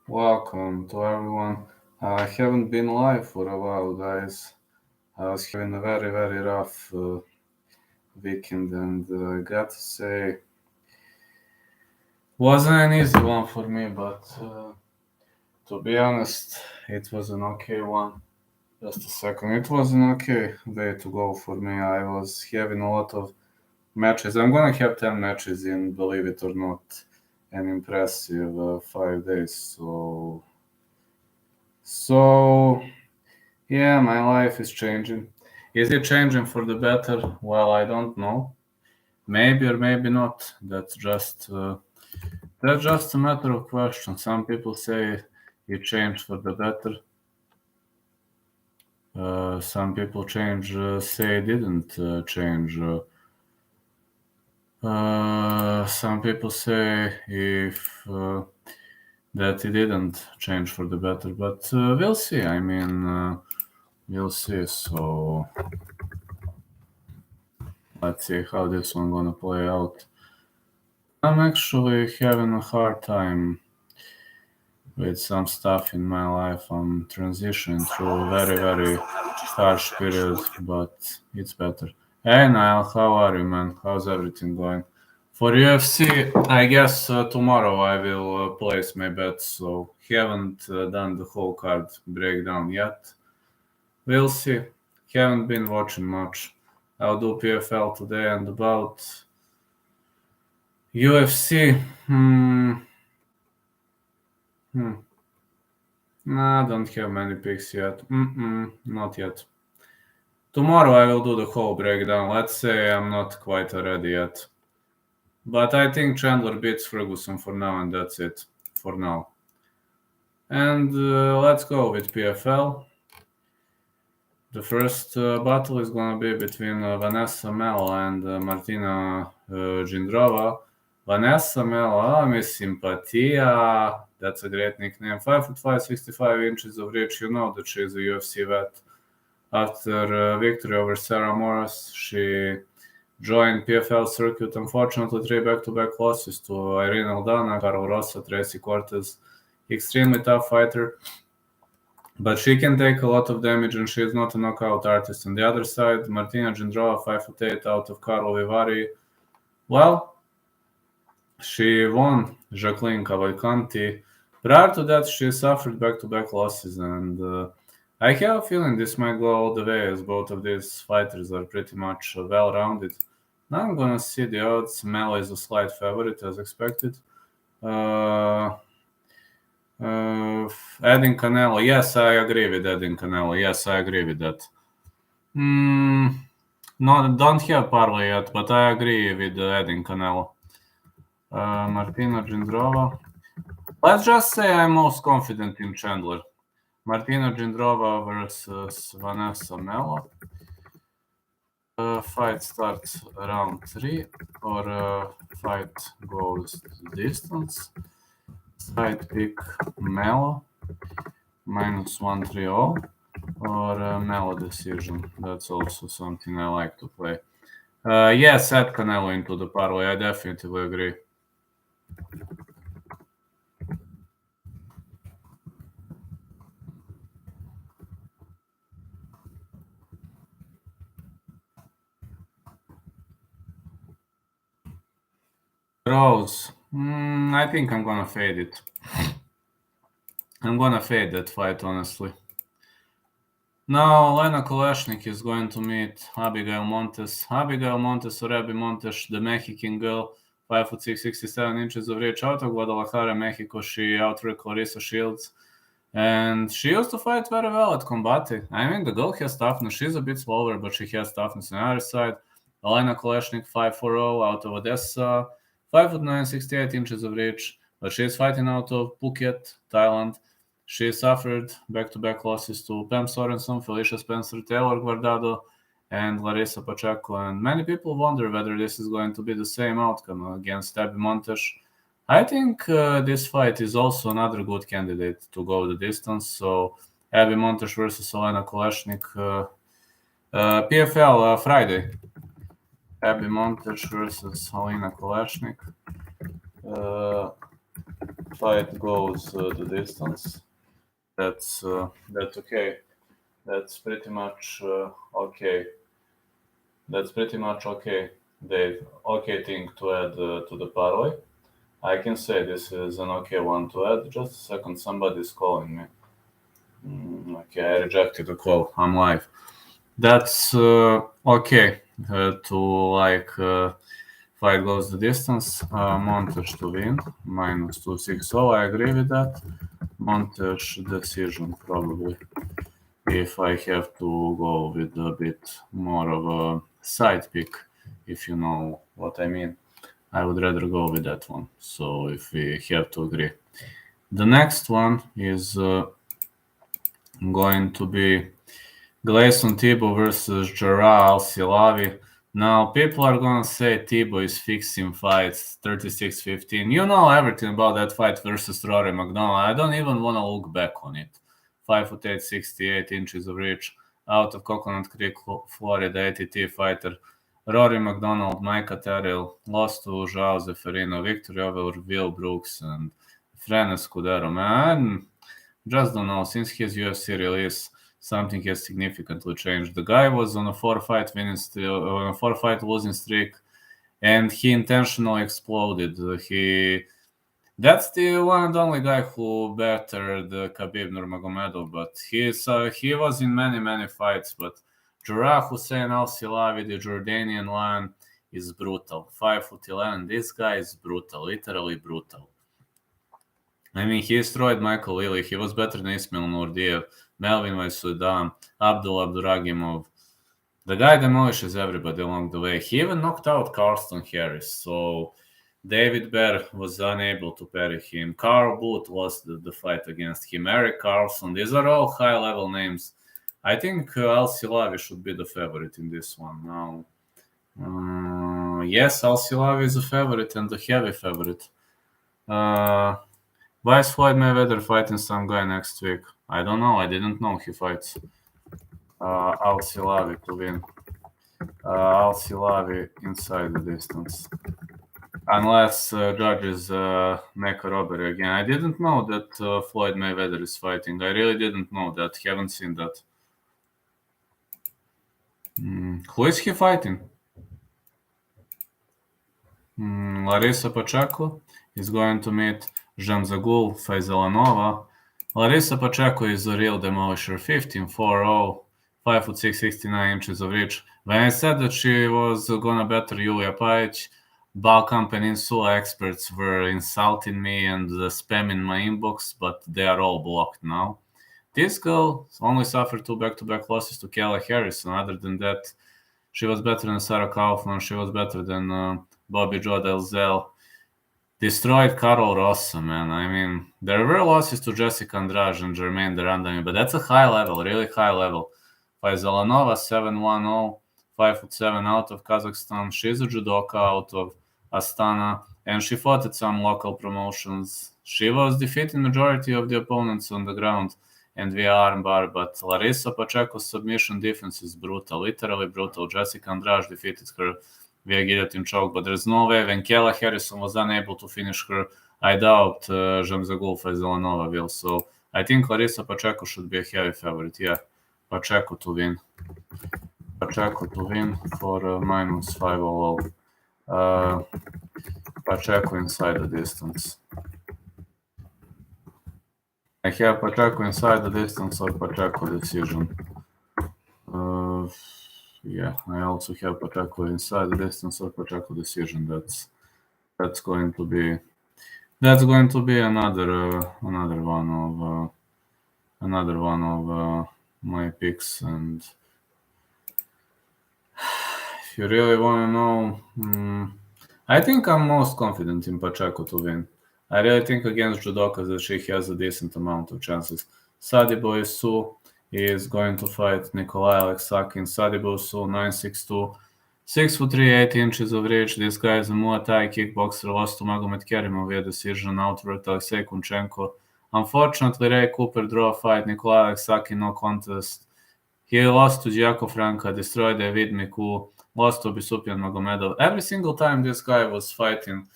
Welcome to everyone. I haven't been live for a while, guys. I was having a very, very rough weekend, and I got to say, wasn't an easy one for me, but to be honest, it was an okay one. Just a second. It was an okay way to go for me. I was having a lot of matches. I'm gonna have 10 matches in, believe it or not, an impressive 5 days. So yeah, my life is changing. Is it changing for the better? Well, I don't know. Maybe or maybe not. That's just a matter of question. Some people say it changed for the better. Some people say it didn't change. Some people say if that it didn't change for the better, but we'll see. I mean, we'll see. So let's see how this one gonna play out. I'm actually having a hard time with some stuff in my life. I'm transitioning through a very, very harsh period, but it's better. Hey Niall, how are you, man? How's everything going? For UFC, I guess tomorrow I will place my bets, so haven't done the whole card breakdown yet. We'll see. Haven't been watching much. I'll do PFL today and about UFC. Nah, I don't have many picks yet. Not yet. Tomorrow I will do the whole breakdown. Let's say I'm not quite ready yet. But I think Chandler beats Ferguson for now, and that's it for now. And let's go with PFL. The first battle is going to be between Vanessa Melo and Martina Jindrova. Vanessa Melo, Miss Simpatia, that's a great nickname. 5'5", 65 inches of reach. You know that she's a UFC vet. After victory over Sarah Morris, she joined PFL circuit. Unfortunately, 3 back-to-back losses to Irene Aldana, Carol Rosa, Tracy Cortez. Extremely tough fighter, but she can take a lot of damage, and she is not a knockout artist. On the other side, Martina Jindrova, 5'8", out of Carlo Vivari. Well, she won Jacqueline Cavalcanti. Prior to that, she suffered back-to-back losses, and I have a feeling this might go all the way, as both of these fighters are pretty much well-rounded. Now I'm gonna see the odds. Melo is a slight favorite, as expected. Adding Canelo. Yes, I agree with adding Canelo. Yes, I agree with that. No, don't have parlay yet, but I agree with adding Canelo. Martina Jindrova. Let's just say I'm most confident in Chandler. Martina Jindrova versus Vanessa Melo. Fight starts round 3, or fight goes distance. Side pick Melo -130, or Melo decision. That's also something I like to play. Yes, add Canelo into the parlay. I definitely agree. Rose. I think I'm gonna fade it. I'm gonna fade that fight, honestly. Now, Elena Kalashnik is going to meet Abigail Montes. Abigail Montes, or Abby Montes, the Mexican girl, 5'6", 67 inches of reach, out of Guadalajara, Mexico. She outrigged Clarissa Shields. And she used to fight very well at Combate. I mean, the girl has toughness. She's a bit slower, but she has toughness on the other side. Elena Kalashnik, 5'4", out of Odessa, 5'9", 68 inches of reach. But she's fighting out of Phuket, Thailand. She suffered back-to-back losses to Pam Sorensen, Felicia Spencer, Taylor Guardado, and Larissa Pacheco. And many people wonder whether this is going to be the same outcome against Abby Montes. I think this fight is also another good candidate to go the distance. So Abby Montes versus Elena Kalashnik. PFL Friday. Abby Montes versus Elena Kalashnik. fight goes the distance, that's okay. That's pretty much okay. That's pretty much okay. The okay thing to add to the parlay. I can say this is an okay one to add. Just a second, somebody's calling me. Okay, I rejected the call. I'm live. That's okay to fight goes the distance. Montage to win minus 260. I agree with that. Montage decision probably. If I have to go with a bit more of a side pick, if you know what I mean, I would rather go with that one. So if we have to agree. The next one is going to be Gleison Tebow versus Jarrah Al-Silavi. Now, people are going to say Tebow is fixing fights 36-15. You know everything about that fight versus Rory Mcdonald. I don't even want to look back on it. 5'8", 68 inches of reach, out of Coconut Creek, Florida, ATT fighter. Rory Mcdonald, Micah Terrell, lost to João Zeferino, victory over Will Brooks and Fran Escudero. Man, just don't know. Since his UFC release, something has significantly changed. The guy was on a 4-fight losing streak, and he intentionally exploded. That's the one and only guy who bettered Khabib Nurmagomedov, but he was in many fights. But Jarrah Hussein Al-Silavi, the Jordanian lion, is brutal. 5'11". This guy is brutal, literally brutal. I mean, he destroyed Michael Lilly. He was better than Ismail Nurdiev, Melvin Vaisudam, Abdul Abduragimov. The guy demolishes everybody along the way. He even knocked out Carlston Harris. So David Bear was unable to parry him. Carl Booth lost the fight against him. Eric Carlson. These are all high-level names. I think Al-Silavi should be the favorite in this one. Now, yes, Al-Silavi is a favorite and a heavy favorite. Why is Floyd Mayweather fighting some guy next week? I don't know. I didn't know he fights Al-Silavi to win. Al-Silavi inside the distance. Unless judges make a robbery again. I didn't know that Floyd Mayweather is fighting. I really didn't know that. Haven't seen that. Who is he fighting? Larissa Pacheco is going to meet Jamzagul Faizalanova. Larissa Pacheco is a real demolisher. 15-4-0, 5'6", 69 inches of reach. When I said that she was gonna better Yulia Pajic, Balkan Peninsula experts were insulting me and spamming my inbox, but they are all blocked now. This girl only suffered 2 back-to-back losses to Kayla Harrison. Other than that, she was better than Sarah Kaufman. She was better than Bobby Joe Delzell. Destroyed Carol Rossa, man. I mean, there were losses to Jessica Andrade and Jermaine Durandamy, but that's a high level, really high level. Faizalanova, 7-1-0, 5'7", out of Kazakhstan. She's a judoka out of Astana, and she fought at some local promotions. She was defeating majority of the opponents on the ground and via armbar, but Larissa Pacheco's submission defense is brutal, literally brutal. Jessica Andrade defeated her via guillotine choke, but there's no way when Kayla Harrison was unable to finish her, I doubt Jamzagul Faizalanova will. So I think Larissa Pacheco should be a heavy favorite. Yeah, Pacheco to win. Pacheco to win for minus 500. Pacheco inside the distance. I have Pacheco inside the distance or Pacheco decision. Yeah, I also have Pacheco inside the distance or Pacheco decision. That's going to be another one of my picks. And if you really want to know, I think I'm most confident in Pacheco to win. I really think against judokas that she has a decent amount of chances. Sadibou Su is going to fight Nikolai Aleksakin. Sadibou Su, 9'6", 6'3", 8 inches of reach. This guy is a Muay Thai kickboxer, lost to Magomed Kerimov via decision, outworked Alexei Kunchenko. Unfortunately, Ray Cooper draw a fight. Nikolai Aleksakin, no contest. He lost to Giaco Franca, destroyed David Miku, lost to Bisupian Magomedov. Every single time this guy was fighting,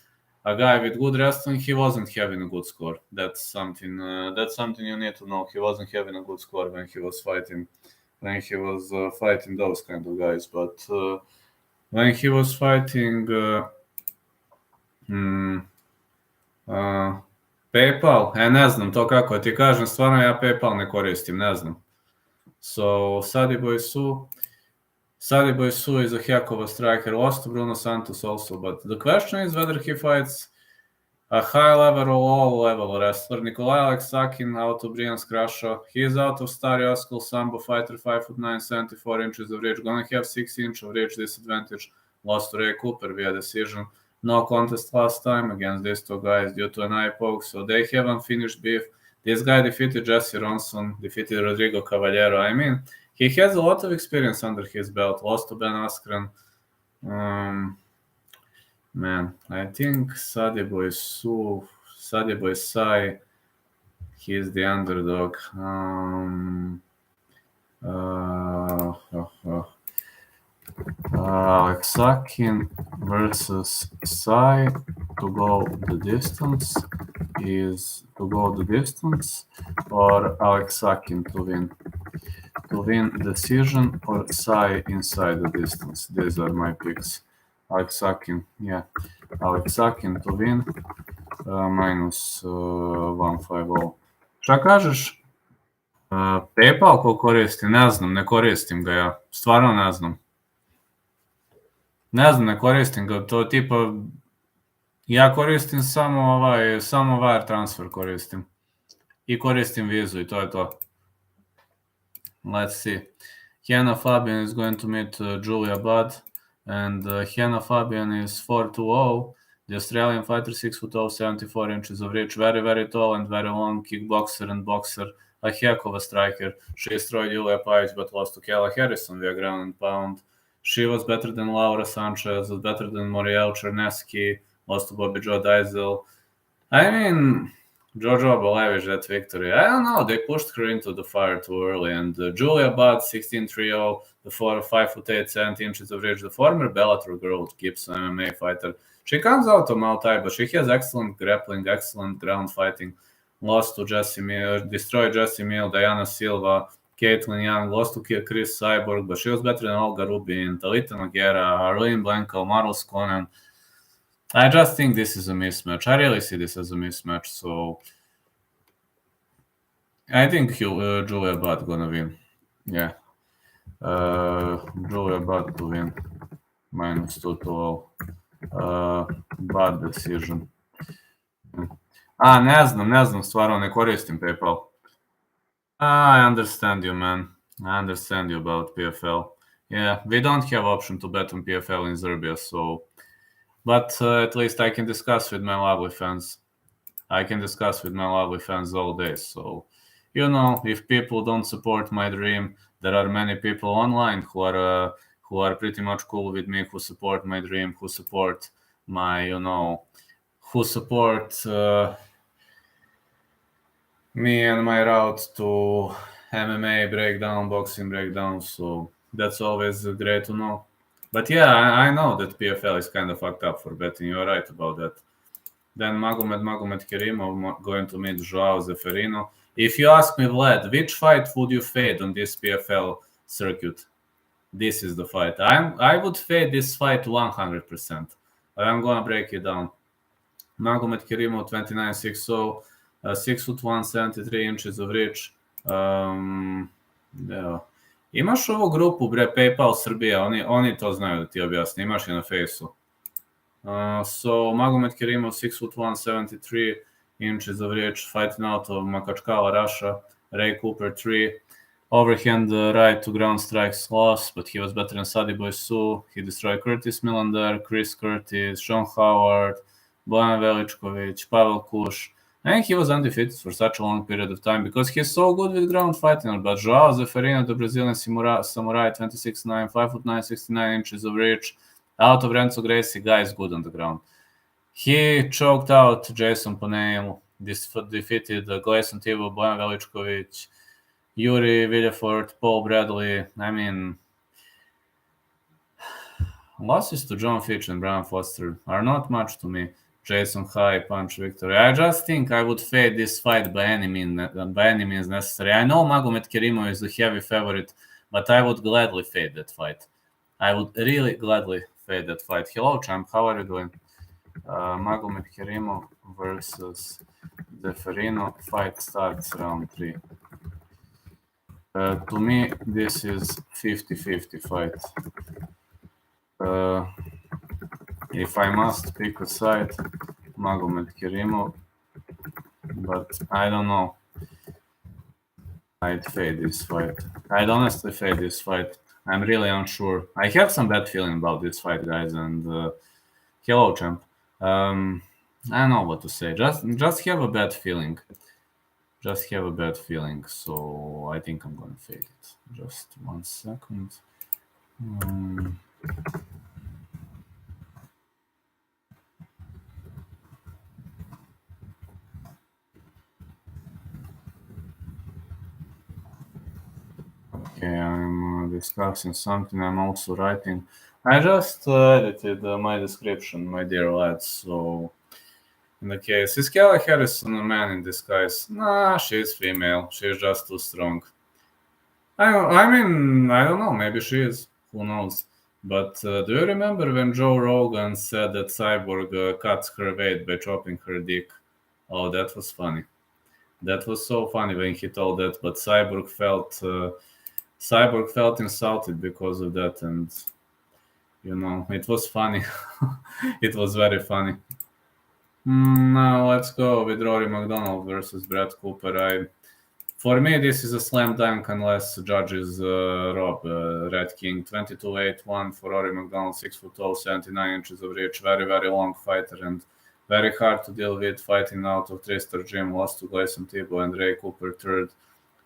a guy with good wrestling, he wasn't having a good score. That's something you need to know. He wasn't having a good score when he was fighting those kind of guys. But when he was fighting PayPal, ne znam to kako ti kažem, stvarno ja PayPal ne koristim, ne znam. So Sadibou Su is a heck of a striker, lost to Bruno Santos also, but the question is whether he fights a high-level or low-level wrestler. Nikolai Aleksakin out of Brian's Russia. He is out of Stary Oskal Sambo fighter, 5'9", 74 inches of reach. Gonna have 6 inch of reach disadvantage. Lost to Ray Cooper via decision. No contest last time against these two guys due to an eye poke, so they have unfinished beef. This guy defeated Jesse Ronson, defeated Rodrigo Caballero. I mean, he has a lot of experience under his belt. Lost to Ben Askren. Man, I think Sadibou Sai, he is the underdog. Aleksakin versus Sai to go the distance, or Aleksakin to win decision, or Sai inside the distance. These are my picks. Aleksakin to win, minus 150. Šta kažeš? PayPal ko koristim? Ne znam, ne koristim ga ja. Stvarno ne znam. Ne koristim ga. To tipa, ja koristim samo wire transfer koristim. I koristim vizu i to je to. Let's see. Hannah Fabian is going to meet Julia Budd. And Hannah Fabian is 4'2". The Australian fighter, 6'0", 74 inches of reach, very, very tall and very long, kickboxer and boxer, a heck of a striker. She destroyed Julia Pajic but lost to Kayla Harrison via ground and pound. She was better than Laura Sanchez, was better than Moriel Chernesky, lost to Bobby Joe Diesel. I mean, Jojo Balevic, that victory. I don't know, they pushed her into the fire too early. And Julia Budd, 16'3", the 5'8", 70 inches of reach, the former Bellator girl, Gibson MMA fighter. She comes out of Maltai, but she has excellent grappling, excellent ground fighting. Lost to Jessie Mill, destroyed Jessie Mill, Diana Silva, Caitlin Young, lost to Chris Cyborg, but she was better than Olga Rubin, Talita Nogueira, Arlene Blanco, Marlos Conan. I just think this is a mismatch. I really see this as a mismatch, so I think Julia Budd gonna win. Yeah. Julia Budd to win. Minus 2-0. Budd decision. Ne znam, stvarno ne koristim PayPal. I understand you, man. I understand you about PFL. Yeah, we don't have option to bet on PFL in Serbia, so... But at least I can discuss with my lovely fans. I can discuss with my lovely fans all day. So, you know, if people don't support my dream, there are many people online who are pretty much cool with me, who support my dream, who support my, who support me and my route to MMA breakdown, boxing breakdown. So that's always great to know. But yeah, I know that PFL is kind of fucked up for betting. You're right about that. Then Magomed Kerimov going to meet Joao Zeferino. If you ask me, Vlad, which fight would you fade on this PFL circuit? This is the fight. I would fade this fight 100%. I'm gonna break it down. Magomed Kerimov, 29'6", 6'1", 73 inches of reach. Yeah. Imaš ovu grupu, PayPal Srbija, oni to znaju da ti objasni, imaš je na Fejsu. So, Magomed Kerimov, 6'1", 73 inches of reach, fighting out of Makhnatkina, Russia, Ray Cooper, 3. Overhand right to ground strikes loss, but he was better than Sadibou Su. He destroyed Curtis Millender, Chris Curtis, Sean Howard, Bojan Veličković, Pavel Kuš. And he was undefeated for such a long period of time because he's so good with ground fighting. But Joao Zeferino, the Brazilian samurai, 26'9", 5'9", 69 inches of reach, out of Renzo Gracie, guy is good on the ground. He choked out Jason Ponale, defeated Gleison Tibau, Bojan Veličković, Yuri Villefort, Paul Bradley. I mean, losses to John Fitch and Brian Foster are not much to me. Jason High punch victory. I just think I would fade this fight by any means necessary. I know Magomed Kerimov is the heavy favorite, but I would gladly fade that fight. I would really gladly fade that fight. Hello, champ. How are you doing? Magomed Kerimov versus Zeferino. Fight starts round 3. To me, this is 50-50 fight. If I must pick a side, Magomed Kerimov, but I don't know. I'd fade this fight. I'd honestly fade this fight. I'm really unsure. I have some bad feeling about this fight, guys, and hello, champ. I don't know what to say. Just have a bad feeling. Just have a bad feeling, so I think I'm gonna fade it. Just 1 second. Okay, I'm discussing something. I'm also writing. I just edited my description, my dear lads. So, in the case, is Kayla Harrison a man in disguise? Nah, she's female. She's just too strong. I mean, I don't know. Maybe she is. Who knows? But do you remember when Joe Rogan said that Cyborg cuts her weight by chopping her dick? Oh, that was funny. That was so funny when he told that. But Cyborg felt insulted because of that, and it was funny. It was very funny. Now let's go with Rory Mcdonald versus Brett Cooper. For me, this is a slam dunk unless judges rob Red King. 22-8-1 for Rory Mcdonald, 6 foot tall, 79 inches of reach, very, very long fighter, and very hard to deal with, fighting out of Tristar Jim, lost to Gleison Tebow and Ray Cooper third,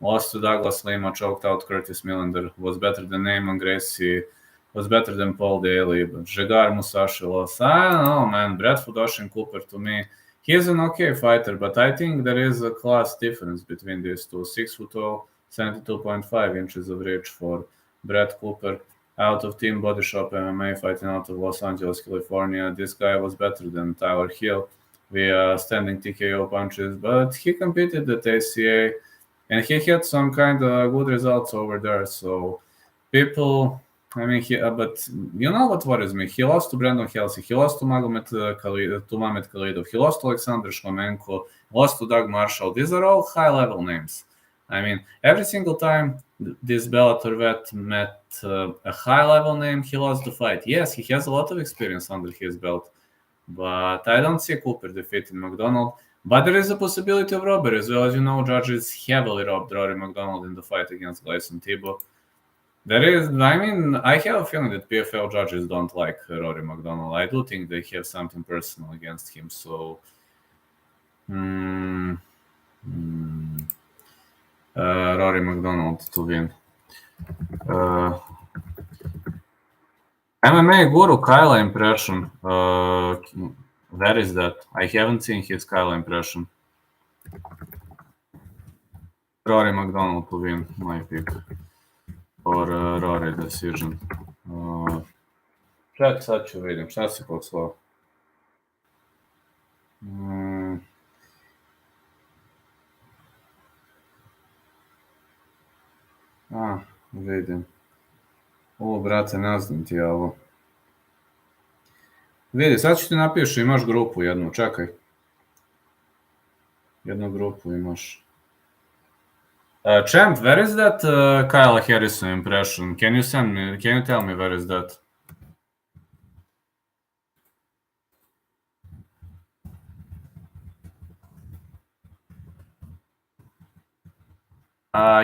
lost to Douglas Lima, choked out Curtis Millender, was better than Neyman Gracie, was better than Paul Daly, but Jagar Musashi lost. I don't know, man. Brett Fudoshin Cooper, to me, he's an okay fighter, but I think there is a class difference between these two. 6 foot tall, 72.5 inches of reach for Brett Cooper, out of Team Body Shop MMA, fighting out of Los Angeles, California. This guy was better than Tyler Hill via standing TKO punches, but he competed at ACA, and he had some kind of good results over there. So people... I mean, but you know what worries me? He lost to Brandon Halsey. He lost to Mamed Khalidov. He lost to Alexander Shlemenko. Lost to Doug Marshall. These are all high-level names. I mean, every single time this Bellator vet met a high-level name, he lost the fight. Yes, he has a lot of experience under his belt, but I don't see Cooper defeating Mcdonald. But there is a possibility of robbery as well. As you know, judges heavily robbed Rory Mcdonald in the fight against Gleison Tebow. I have a feeling that PFL judges don't like Rory Mcdonald. I do think they have something personal against him. So, Rory Mcdonald to win. MMA Guru Kayla impression. Where is that? I haven't seen his Kayla impression. Rory Mcdonald to win, my pick. Or Rory decision. Čak sad ću vidim, šta si poslao? Vidim. O, brate, ne znam ti ja ovo. Vidi, sad ću ti napiši, imaš grupu jednu, čekaj. Jednu grupu imaš. Champ, where is that Kayla Harrison impression? Can you tell me where is that?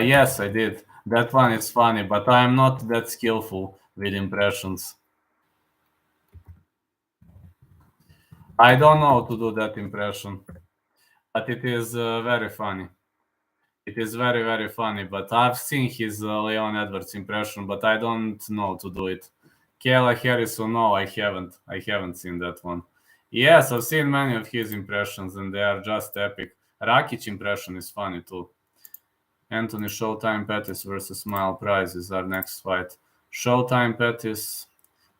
Yes, I did. That one is funny, but I'm not that skillful with impressions. I don't know how to do that impression, but it is very funny. It is very, very funny, but I've seen his Leon Edwards impression, but I don't know to do it. Kayla Harrison, no, I haven't. I haven't seen that one. Yes, I've seen many of his impressions, and they are just epic. Rakic impression is funny, too. Anthony Showtime Pettis versus Smile Price is our next fight. Showtime Pettis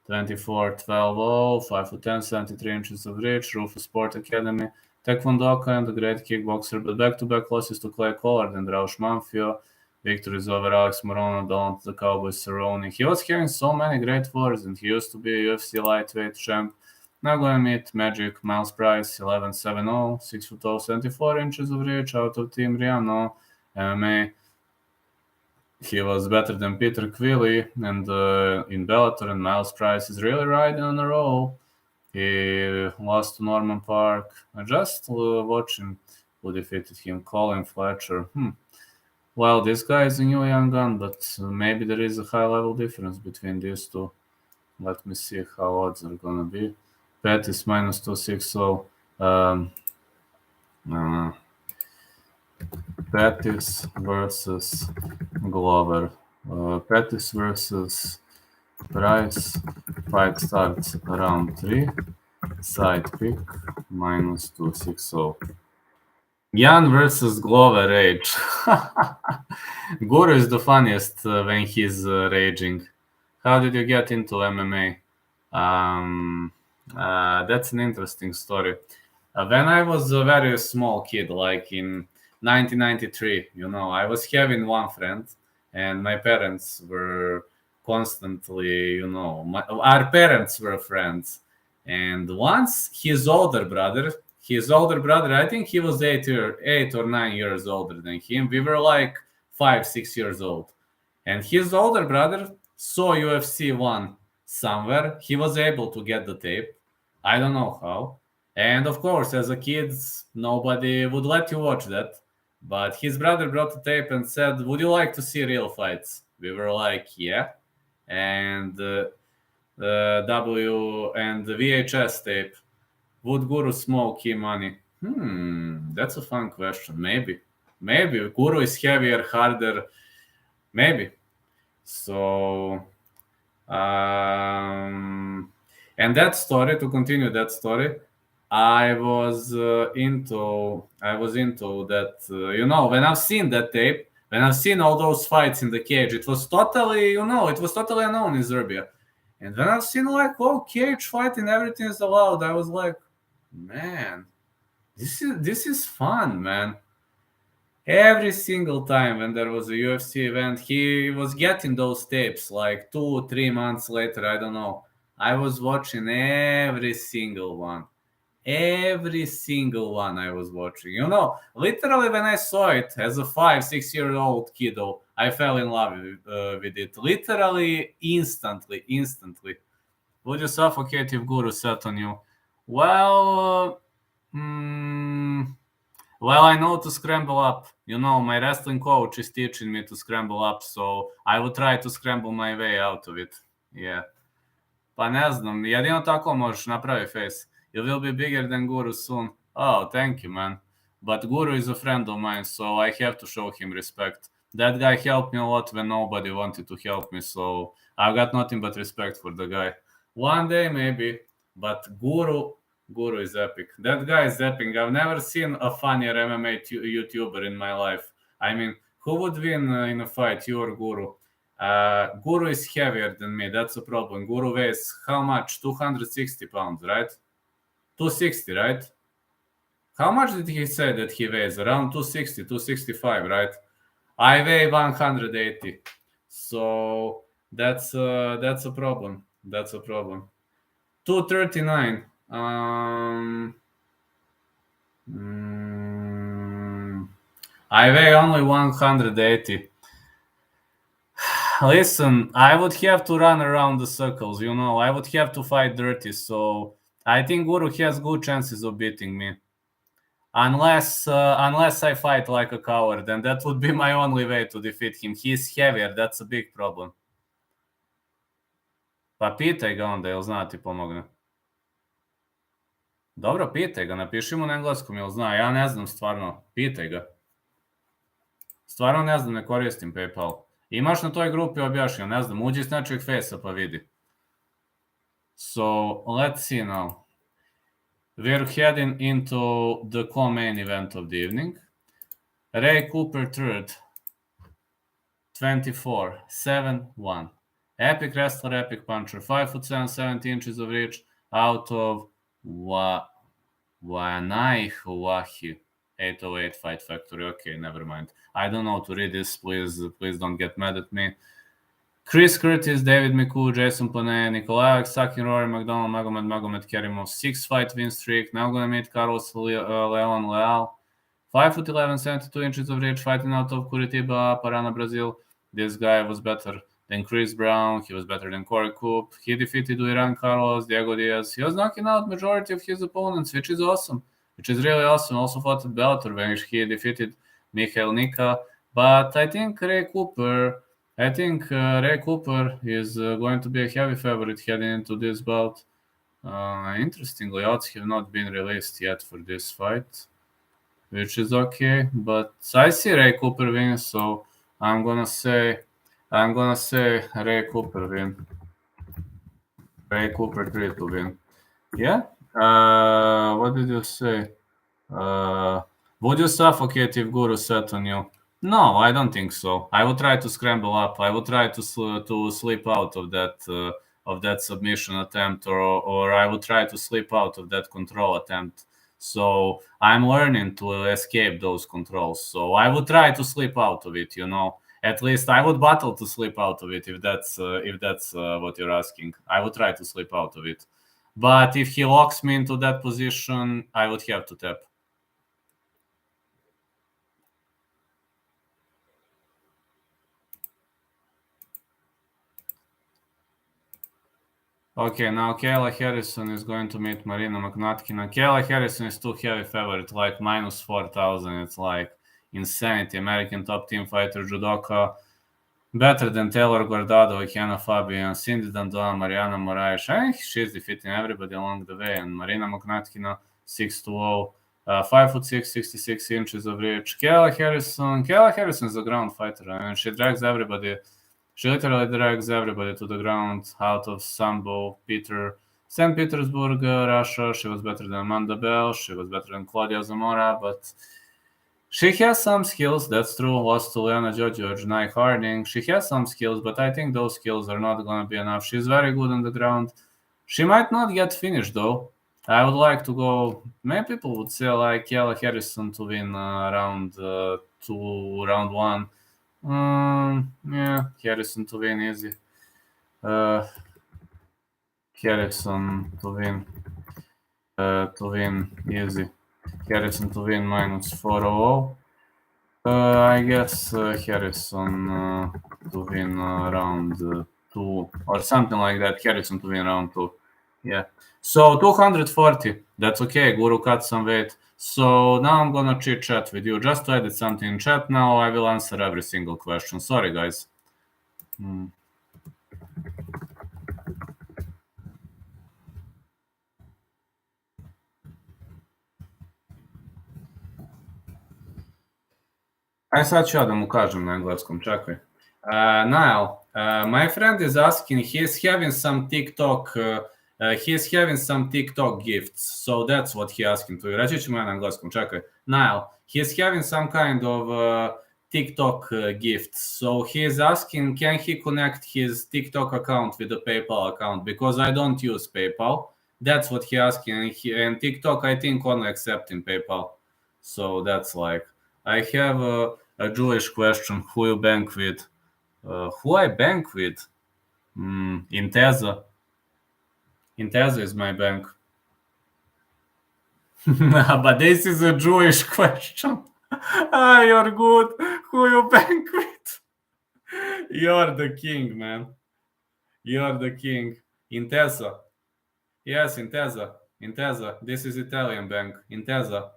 24, 12-0, 5'10", 73 inches of reach, Rufus Sport Academy, Taekwondo and a great kickboxer, but back-to-back losses to Clay Collard and Raush Manfio, victories over Alex Morono, Don the Cowboy Cerrone. He was having so many great wars, and he used to be a UFC lightweight champ. Now going to meet Magic Miles Price, 11-7-0, 6'0", 74 inches of reach, out of Team Riano, MMA. He was better than Peter Quilly, and in Bellator, and Miles Price is really riding on a roll. He lost to Norman Park. I just watching who defeated him, Colin Fletcher. Well, this guy is a new young gun, but maybe there is a high-level difference between these two. Let me see how odds are gonna be. Pettis minus 260. Pettis versus Glover. Pettis versus Price. Fight starts around 3. Side pick minus 260. Jan versus Glover rage. Guru is the funniest when he's raging. How did you get into MMA? That's an interesting story. When I was a very small kid, like in 1993, I was having one friend, and my parents were constantly, our parents were friends. And once his older brother, I think he was 8 or 9 years older than him. We were like 5, 6 years old. And his older brother saw UFC 1 somewhere. He was able to get the tape. I don't know how. And of course, as a kid, nobody would let you watch that. But his brother brought the tape and said, "Would you like to see real fights?" We were like, "Yeah." And the VHS tape. Would Guru smoke money? That's a fun question. Maybe. Guru is heavier, harder. Maybe. So, and that story, to continue that story, I was into that, when I've seen that tape, when I've seen all those fights in the cage, it was totally unknown in Serbia. And when I've seen cage fighting, everything is allowed, I was like, man, this is fun, man. Every single time when there was a UFC event, he was getting those tapes like 2-3 months later, I don't know. I was watching every single one. Every single one I was watching. Literally when I saw it as a 5-6-year-old kiddo, I fell in love with it. Literally instantly. Would you suffocate if Guru sat on you? Well, I know to scramble up. My wrestling coach is teaching me to scramble up, so I would try to scramble my way out of it. Yeah. Pa ne znam, jedino tako možeš napravi face. You will be bigger than Guru soon. Oh, thank you, man. But Guru is a friend of mine, so I have to show him respect. That guy helped me a lot when nobody wanted to help me, so I've got nothing but respect for the guy. One day, maybe, but Guru is epic. That guy is epic. I've never seen a funnier MMA YouTuber in my life. I mean, who would win in a fight, you or Guru? Guru is heavier than me. That's a problem. Guru weighs how much? 260 pounds, right? 260, right? How much did he say that he weighs? Around 260, 265, right? I weigh 180. So that's a problem. 239. I weigh only 180. Listen, I would have to run around the circles, I would have to fight dirty, so I think Guru has good chances of beating me. Unless I fight like a coward, then that would be my only way to defeat him. He's heavier, that's a big problem. Pa pitaj ga onda, jel zna ti pomogne? Dobro, pitaj ga, napiši mu na engleskom, jel zna? Ja ne znam stvarno, pitaj ga. Stvarno ne znam, ne koristim PayPal. Imaš na toj grupi objašnjeno, ne znam, uđi s nečeg face-a pa vidi. So, let's see now. We're heading into the co-main event of the evening. Ray Cooper III, 24, 7-1. Epic wrestler, epic puncher. 5'7", 70 inches of reach out of Wahi. 808 Fight Factory. Okay, never mind. I don't know to read this. Please don't get mad at me. Chris Curtis, David Miku, Jason Panay, Nikolai Alexakin, Rory, Mcdonald, Magomed Kerimov, 6-fight win streak. Now gonna meet Carlos Leon Leal. 5'11", 72 inches of reach, fighting out of Curitiba, Paraná, Brazil. This guy was better than Chris Brown. He was better than Corey Coop. He defeated Iran Carlos, Diego Diaz. He was knocking out majority of his opponents, which is awesome. Which is really awesome. Also fought at Bellator when he defeated Mikhail Nika. But I think Ray Cooper is going to be a heavy favorite heading into this bout. Interestingly, odds have not been released yet for this fight, which is okay. But I see Ray Cooper win, so I'm gonna say Ray Cooper win. Ray Cooper 3 to win. Yeah. What did you say? Would you suffocate if Guru sat on you? No, I don't think so. I would try to scramble up. I would try to slip out of that submission attempt, or I would try to slip out of that control attempt. So I'm learning to escape those controls. So I would try to slip out of it. At least I would battle to slip out of it if that's what you're asking. I would try to slip out of it. But if he locks me into that position, I would have to tap. Okay, now Kayla Harrison is going to meet Marina Mokhnatkina. Kayla Harrison is too heavy favorite, like minus 4,000. It's like insanity. American top team fighter, judoka. Better than Taylor Guardado, Ikenna Fabian, Cindy Dandoa, Mariana Moraes. I think she's defeating everybody along the way. And Marina Mokhnatkina, 6'2", 5'6", 66 inches of reach. Kayla Harrison is a ground fighter. I mean, she drags everybody. She literally drags everybody to the ground out of Sambo, St. Petersburg, Russia. She was better than Amanda Bell. She was better than Claudia Zamora, but she has some skills. That's true. Lost to Leona George, Nye Harding. She has some skills, but I think those skills are not going to be enough. She's very good on the ground. She might not get finished, though. I would like to go. Many people would say like Kayla Harrison to win round 2, round 1. Yeah, Harrison to win easy. Harrison to win easy. Harrison to win minus 400. I guess Harrison to win round 2 or something like that. Harrison to win round 2. Yeah. So 240. That's okay. Guru cut some weight. So now I'm gonna chit chat with you. Just to edit something in chat now. I will answer every single question. Sorry, guys. Aj sad ću ja da mu kažem na engleskom, čekaj. Niall, my friend is asking, he's having some TikTok gifts, so that's what he asking to you. Reći ćemo ja na engleskom, čekaj. Niall, he's having some kind of TikTok gifts, so he's asking, can he connect his TikTok account with the PayPal account, because I don't use PayPal. That's what he asking, and TikTok I think only accepting PayPal. So that's like, I have a Jewish question. Who you bank with? Who I bank with? Intesa. Intesa is my bank. But this is a Jewish question. You're good. Who you bank with? You're the king, man. You're the king. Intesa. Yes, Intesa. Intesa. This is Italian bank. Intesa.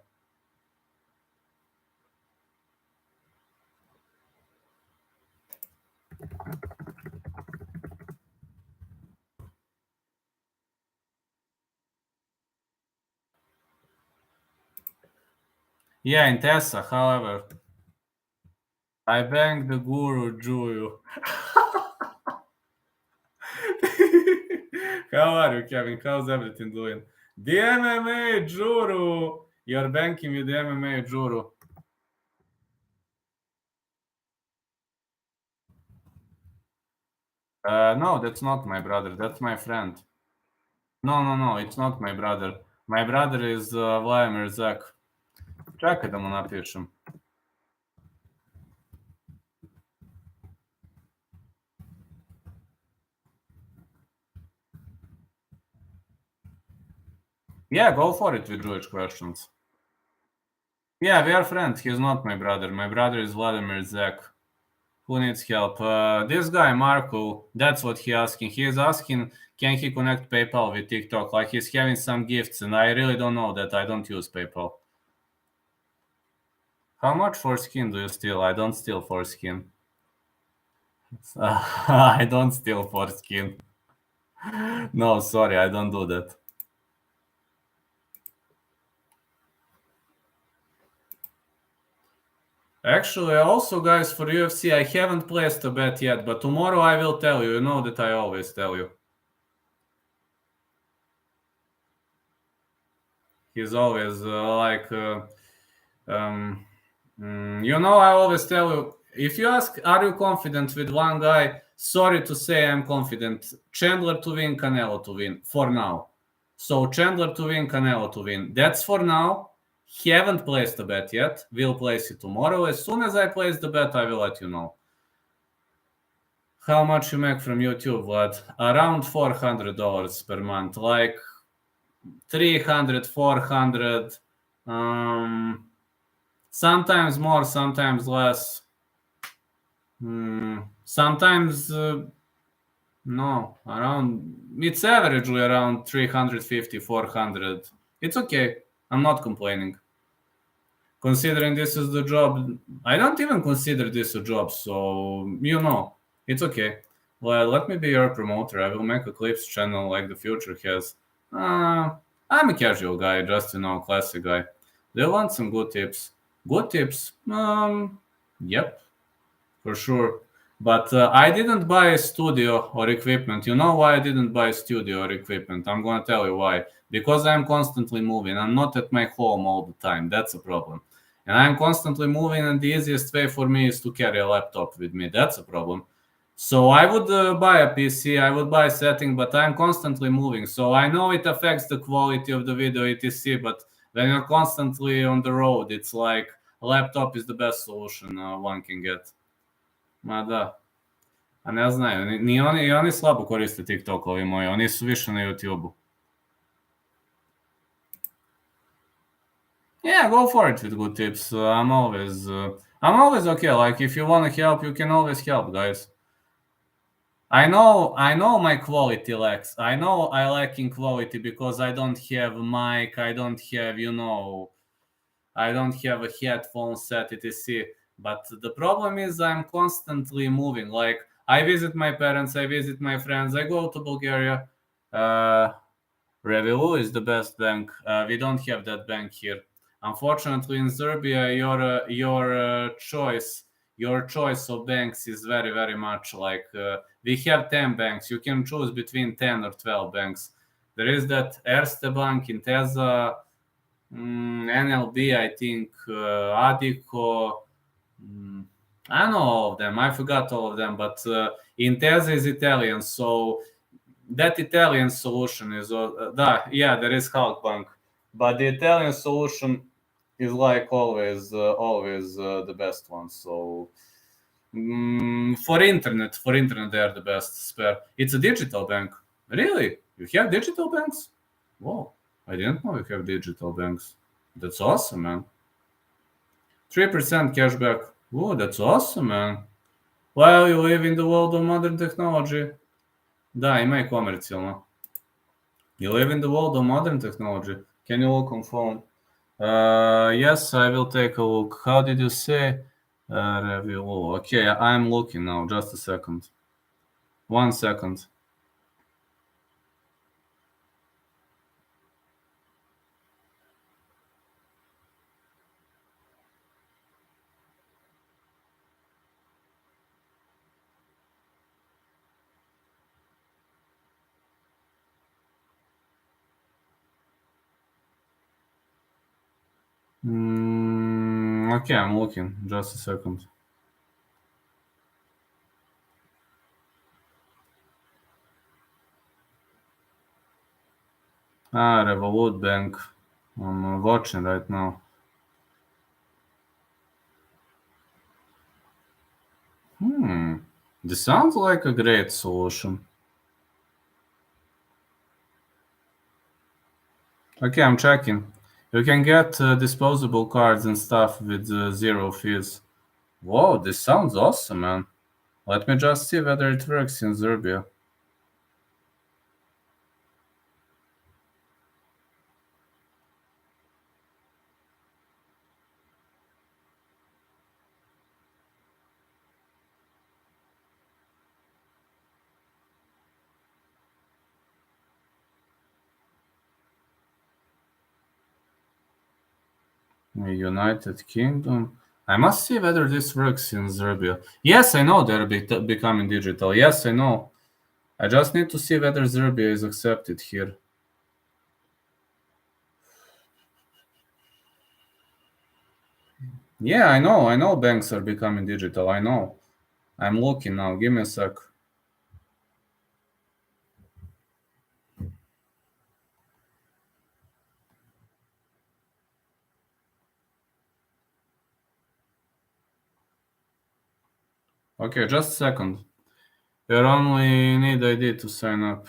Yeah, Intesa, however. I banged the guru Juju. How are you, Kevin? How's everything doing? The MMA Juru! You're banking with the MMA Juru. No, that's not my brother. That's my friend. No, it's not my brother. My brother is Vladimir Zek. Čekaj da mu napišem. Yeah, go for it with Jewish questions. Yeah, we are friends. He's not my brother. My brother is Vladimir Zek. Who needs help? This guy, Marco, that's what he's asking. He is asking, can he connect PayPal with TikTok? Like he's having some gifts, and I really don't know that. I don't use PayPal. How much foreskin do you steal? I don't steal foreskin. I don't steal foreskin. No, sorry, I don't do that. Actually, also, guys, for UFC, I haven't placed a bet yet, but tomorrow I will tell you. You know that I always tell you. He's always you know, I always tell you, if you ask, are you confident with one guy? Sorry to say, I'm confident. Chandler to win, Canelo to win, for now. So Chandler to win, Canelo to win. That's for now. Haven't placed a bet yet. Will place it tomorrow. As soon as I place the bet, I will let you know. How much you make from YouTube, Vlad? Around $400 per month. Like 300, 400. Sometimes more, sometimes less. Sometimes no, it's averagely around 350, 400. It's okay. I'm not complaining. Considering this is the job, I don't even consider this a job, so you know, it's okay. Well, let me be your promoter. I will make a clips channel like the future has. I'm a casual guy, just classic guy. Do you want some good tips? Good tips? Yep, for sure. But I didn't buy a studio or equipment. You know why I didn't buy a studio or equipment? I'm going to tell you why. Because I'm constantly moving. I'm not at my home all the time. That's a problem. And I'm constantly moving, and the easiest way for me is to carry a laptop with me. That's a problem. So I would buy a PC, I would buy a setting, but I'm constantly moving. So I know it affects the quality of the video, etc. But when you're constantly on the road, it's like a laptop is the best solution one can get. Ma da. A ne znaju. Ni oni slabo koriste TikTok, ovi moji. Oni su više na YouTube-u. Yeah, go for it with good tips. I'm always okay. Like if you want to help, you can always help, guys. I know my quality lacks. I know I lack in quality because I don't have a mic. I don't have, I don't have a headphone set, etc. But the problem is I'm constantly moving. Like I visit my parents, I visit my friends, I go to Bulgaria. Revolut is the best bank. We don't have that bank here. Unfortunately, in Serbia, your choice of banks is very, very much like we have 10 banks. You can choose between 10 or 12 banks. There is that Erste Bank, Intesa, NLB, I think, Adico. I don't know all of them. I forgot all of them, but Intesa is Italian, so that Italian solution is there is Halkbank, but the Italian solution is like always the best one. So for internet they are the best spare. It's a digital bank. Really? You have digital banks? Whoa, I didn't know you have digital banks. That's awesome, man. 3% cashback. Whoa, that's awesome, man. Well, you live in the world of modern technology. Da, ima i komercijalno. You live in the world of modern technology. Can you look on phone? Yes, I will take a look. How did you say? Review. Okay, I'm looking now. Just a second. 1 second. Okay, I'm looking. Just a second. Revolut Bank. I'm watching right now. This sounds like a great solution. Okay, I'm checking. You can get disposable cards and stuff with 0 fees. Whoa, this sounds awesome, man. Let me just see whether it works in Serbia. United Kingdom. I must see whether this works in Serbia. Yes, I know they're becoming digital. Yes, I know. I just need to see whether Serbia is accepted here. Yeah, I know. I know banks are becoming digital. I know. I'm looking now. Give me a sec. Okay, just a second. You only need ID to sign up.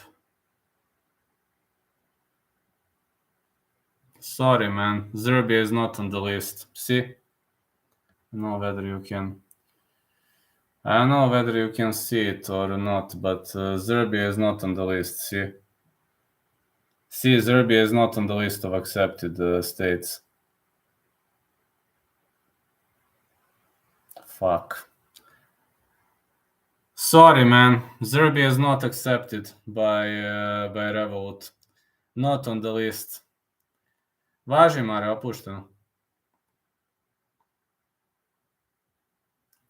Sorry, man. Serbia is not on the list. See? I don't know whether you can. I don't know whether you can see it or not, but Serbia is not on the list. See? See, Serbia is not on the list of accepted states. Fuck. Sorry, man. Serbia is not accepted by Revolut. Not on the list. Važi, Mare, opušteno.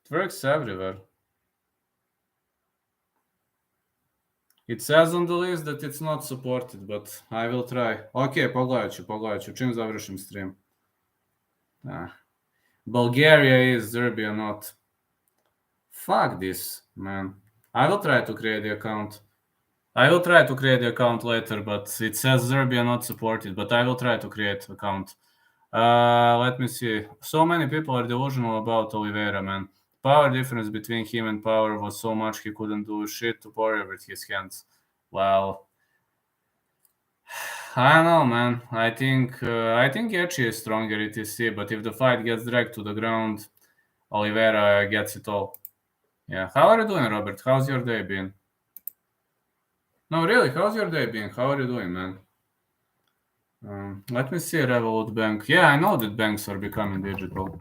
It works everywhere. It says on the list that it's not supported, but I will try. Ok, pogledat ću. Čim završim stream. Bulgaria is, Serbia not. Fuck this, man. I will try to create the account. I will try to create the account later, but it says Serbia not supported, but I will try to create account. Let me see. So many people are delusional about Oliveira, man. Power difference between him and Power was so much he couldn't do shit to Poirier with his hands. Well, I don't know, man. I think Gaethje is stronger, etc. But if the fight gets dragged to the ground, Oliveira gets it all. Yeah. How are you doing, Robert? How's your day been? No, really, how's your day been? How are you doing, man? Let me see Revolut Bank. Yeah, I know that banks are becoming digital.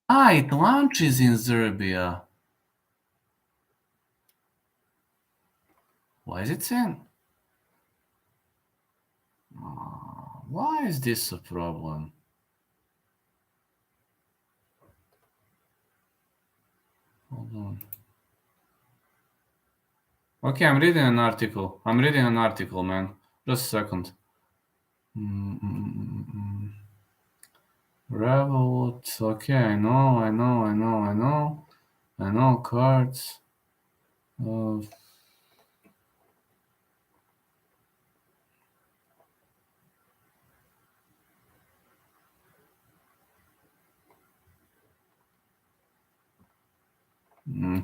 It launches in Serbia. Why is it saying? Why is this a problem? Hold on. Okay, I'm reading an article. Man. Just a second. Revolut. Okay, I know cards.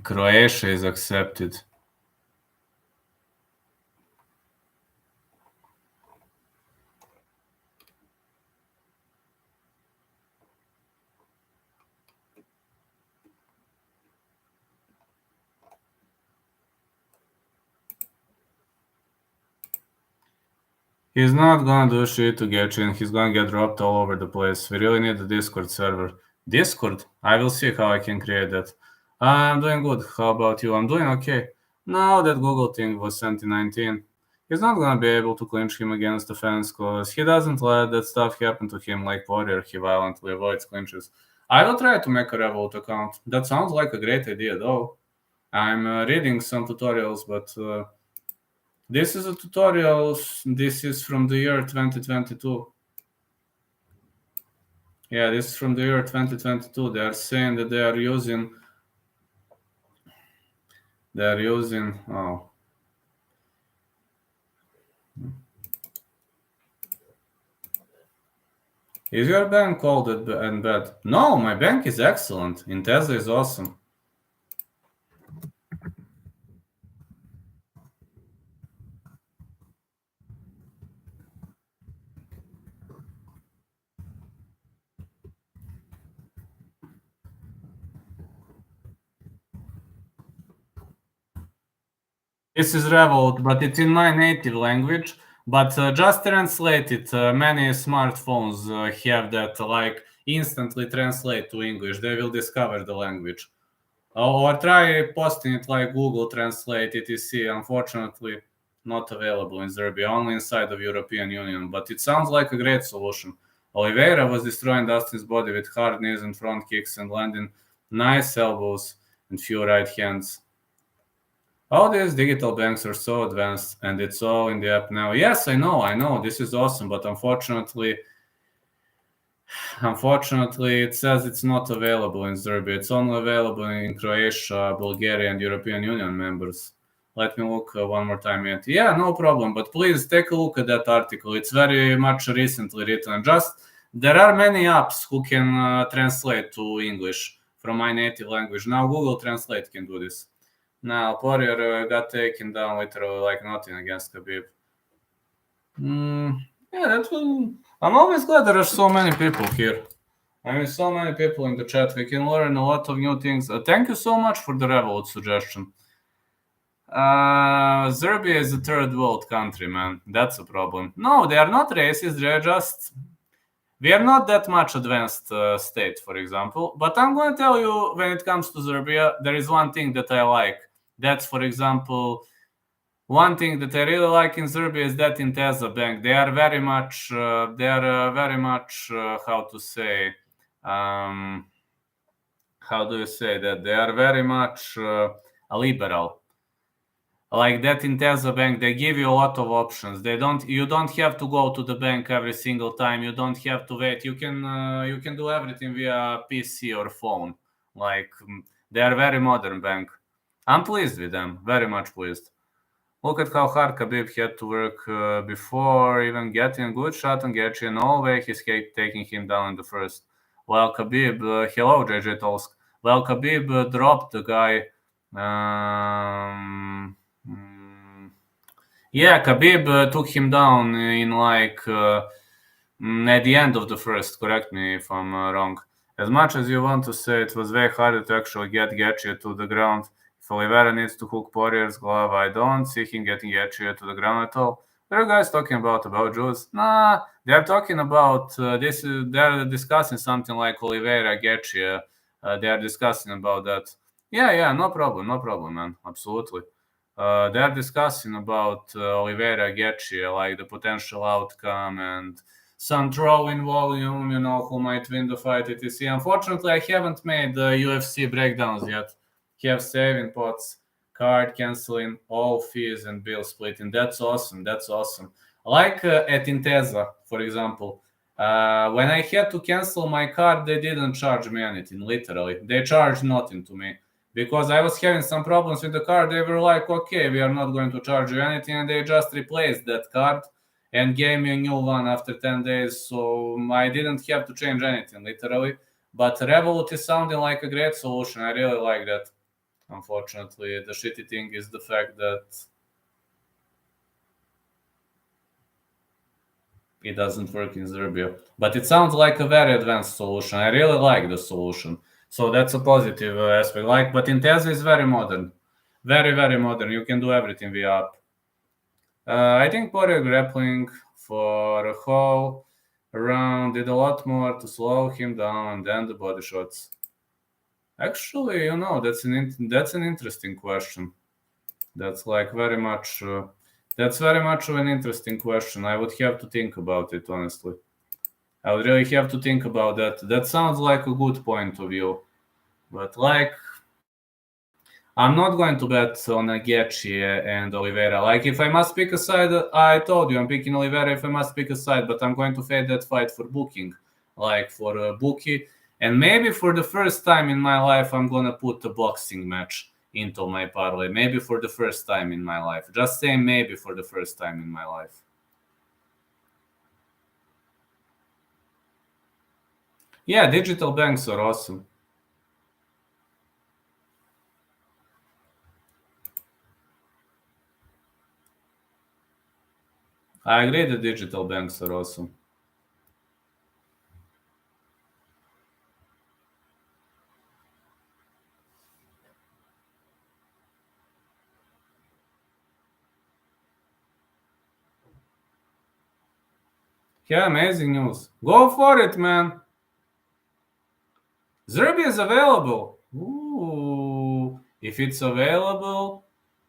Croatia is accepted. He's not gonna do shit to get you, and he's gonna get dropped all over the place. We really need a Discord server. Discord? I will see how I can create that. I'm doing good. How about you? I'm doing okay. Now that Google thing was sent in 19, he's not gonna be able to clinch him against the fence because he doesn't let that stuff happen to him like Warrior. He violently avoids clinches. I will try to make a Revolt account. That sounds like a great idea, though. I'm reading some tutorials, but this is a tutorial. This is from the year 2022. Yeah, this is from the year 2022. They are saying that they are using They're using... Oh. Is your bank cold and bad? No, my bank is excellent. Intesa is awesome. This is Revolt, but it's in my native language. But just translate it. Many smartphones have that, like, instantly translate to English. They will discover the language. Or try posting it like Google Translate, etc. Unfortunately, not available in Serbia, only inside of European Union. But it sounds like a great solution. Oliveira was destroying Dustin's body with hard knees and front kicks and landing nice elbows and few right hands. All these digital banks are so advanced, and it's all in the app now. Yes, I know. This is awesome, but unfortunately, it says it's not available in Serbia. It's only available in Croatia, Bulgaria, and European Union members. Let me look one more time yet. Yeah, no problem. But please take a look at that article. It's very much recently written. There are many apps who can translate to English from my native language. Now Google Translate can do this. Now Poirier got taken down literally like nothing against Khabib. Yeah, that will... I'm always glad there are so many people here. I mean, so many people in the chat. We can learn a lot of new things. Thank you so much for the Revolt suggestion. Serbia is a third world country, man. That's a problem. No, they are not racist. They're just... We are not that much advanced state, for example. But I'm going to tell you, when it comes to Serbia, there is one thing that I like. That's, for example... One thing that I really like in Serbia is that Intesa Bank. They are very much, how to say, how do you say that? They are very much liberal. Like that Intesa Bank, they give you a lot of options. You don't have to go to the bank every single time. You don't have to wait. You can do everything via PC or phone. Like, they are very modern bank. I'm pleased with them. Very much pleased. Look at how hard Khabib had to work before even getting a good shot on Gaethje. No way he's taking him down in the first. Well, Khabib, hello, JJ Tolsk. Well, Khabib dropped the guy. Yeah, Khabib took him down in like at the end of the first. Correct me if I'm wrong. As much as you want to say it was way harder to actually get Gaethje to the ground. If Oliveira needs to hook Poirier's glove, I don't see him getting Gaethje to the ground at all. There are guys talking about Jews. Nah, they're talking about this. They're discussing something like Oliveira, Gaethje. They are discussing about that. Yeah, no problem, man. Absolutely. They're discussing about Oliveira, Gaethje, like the potential outcome and some draw in volume, who might win the fight, etc. Unfortunately, I haven't made UFC breakdowns yet. Have saving pots, card canceling, all fees and bill splitting. That's awesome. Like at Intesa, for example, when I had to cancel my card, they didn't charge me anything, literally. They charged nothing to me. Because I was having some problems with the card, they were like, okay, we are not going to charge you anything, and they just replaced that card and gave me a new one after 10 days, so I didn't have to change anything, literally. But Revolut is sounding like a great solution. I really like that. Unfortunately, the shitty thing is the fact that it doesn't work in Serbia. But it sounds like a very advanced solution. I really like the solution. So that's a positive aspect. But Intesa is very modern. Very, very modern. You can do everything via app. I think Poirier grappling for a whole round did a lot more to slow him down than the body shots. Actually, that's an interesting question. That's very much of an interesting question. I would have to think about it, honestly. I would really have to think about that. That sounds like a good point of view. But I'm not going to bet on Gaethje and Oliveira. If I must pick a side, I told you I'm picking Oliveira if I must pick a side, but I'm going to fade that fight for booking, for bookie. And maybe for the first time in my life, I'm going to put a boxing match. into my parlay. Maybe for the first time in my life. Just saying maybe for the first time in my life. Yeah, digital banks are awesome. I agree that digital banks are awesome. Yeah, amazing news. Go for it, man. Zerbi is available. Ooh. If it's available,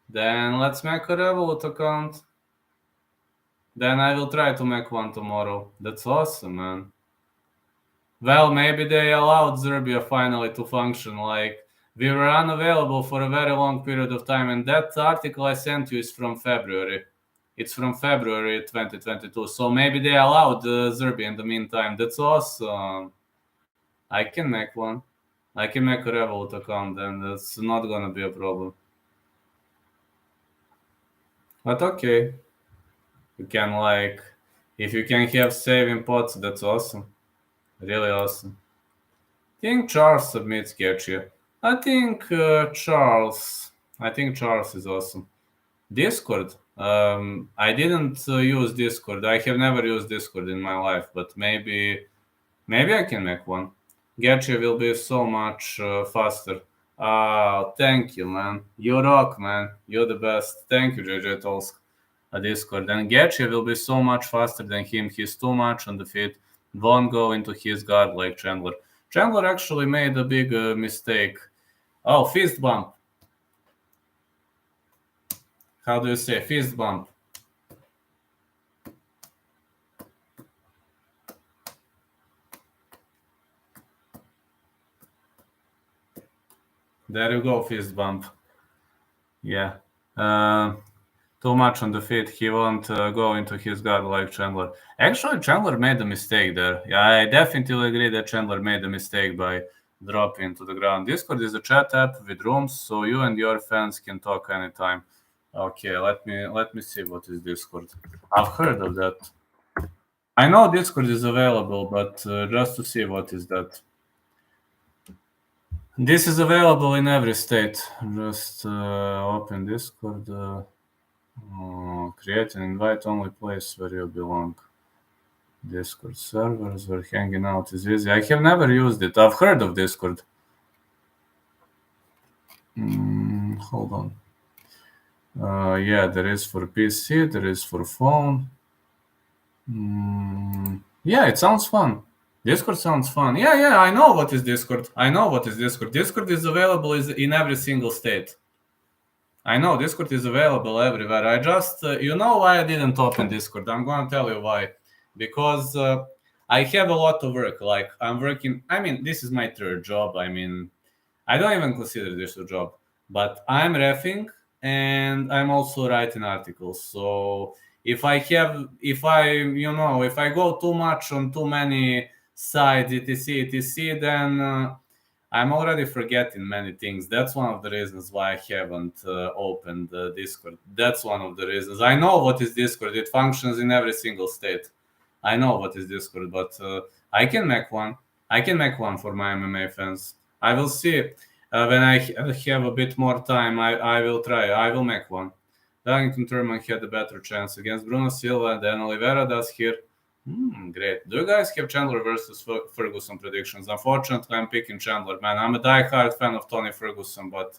then let's make a Revolut account. Then I will try to make one tomorrow. That's awesome, man. Well, maybe they allowed Serbia finally to function. Like, we were unavailable for a very long period of time, and that article I sent you is from February. It's from February 2022. So maybe they allowed Serbia in the meantime. That's awesome. I can make one. I can make a Revolut account, and that's not gonna be a problem. But okay. You can, like, if you can have saving pots, that's awesome. Really awesome. I think Charles submits Getcha. I think Charles is awesome. Discord. I didn't use Discord. I have never used Discord in my life, but maybe I can make one. Getcha will be so much faster. Thank you, man. You rock, man. You're the best. Thank you, JJ Tolsk. A Discord. And Getcha will be so much faster than him. He's too much on the feet. Won't go into his guard like Chandler. Chandler actually made a big mistake. Oh, fist bump. How do you say fist bump? There you go, fist bump. Yeah. Too much on the feet. He won't go into his guard like Chandler. Actually, Chandler made a mistake there. Yeah, I definitely agree that Chandler made a mistake by dropping to the ground. Discord is a chat app with rooms, so you and your fans can talk anytime. Okay, let me see what is Discord. I've heard of that. I know Discord is available, but just to see what is that. This is available in every state. Just open Discord. Create an invite-only place where you belong. Discord servers where hanging out is easy. I have never used it. I've heard of Discord. Hold on. Yeah, there is for PC, there is for phone. Yeah, it sounds fun. Discord sounds fun. Yeah, I know what is Discord. Discord is available in every single state. I know Discord is available everywhere. I just, you know why I didn't open Discord? I'm going to tell you why. Because I have a lot of work. Like, I'm working, this is my third job. I don't even consider this a job. But I'm reffing and I'm also writing articles. So if I go too much on too many sides, etc., then I'm already forgetting many things. That's one of the reasons why I haven't opened Discord. That's one of the reasons. I know what is Discord. It functions in every single state. I know what is Discord, but I can make one. I can make one for my MMA fans. I will see. When I have a bit more time, I will try. I will make one. Darlington Turman had a better chance against Bruno Silva than Oliveira does here. Great. Do you guys have Chandler versus Ferguson predictions? Unfortunately, I'm picking Chandler, man. I'm a die-hard fan of Tony Ferguson, but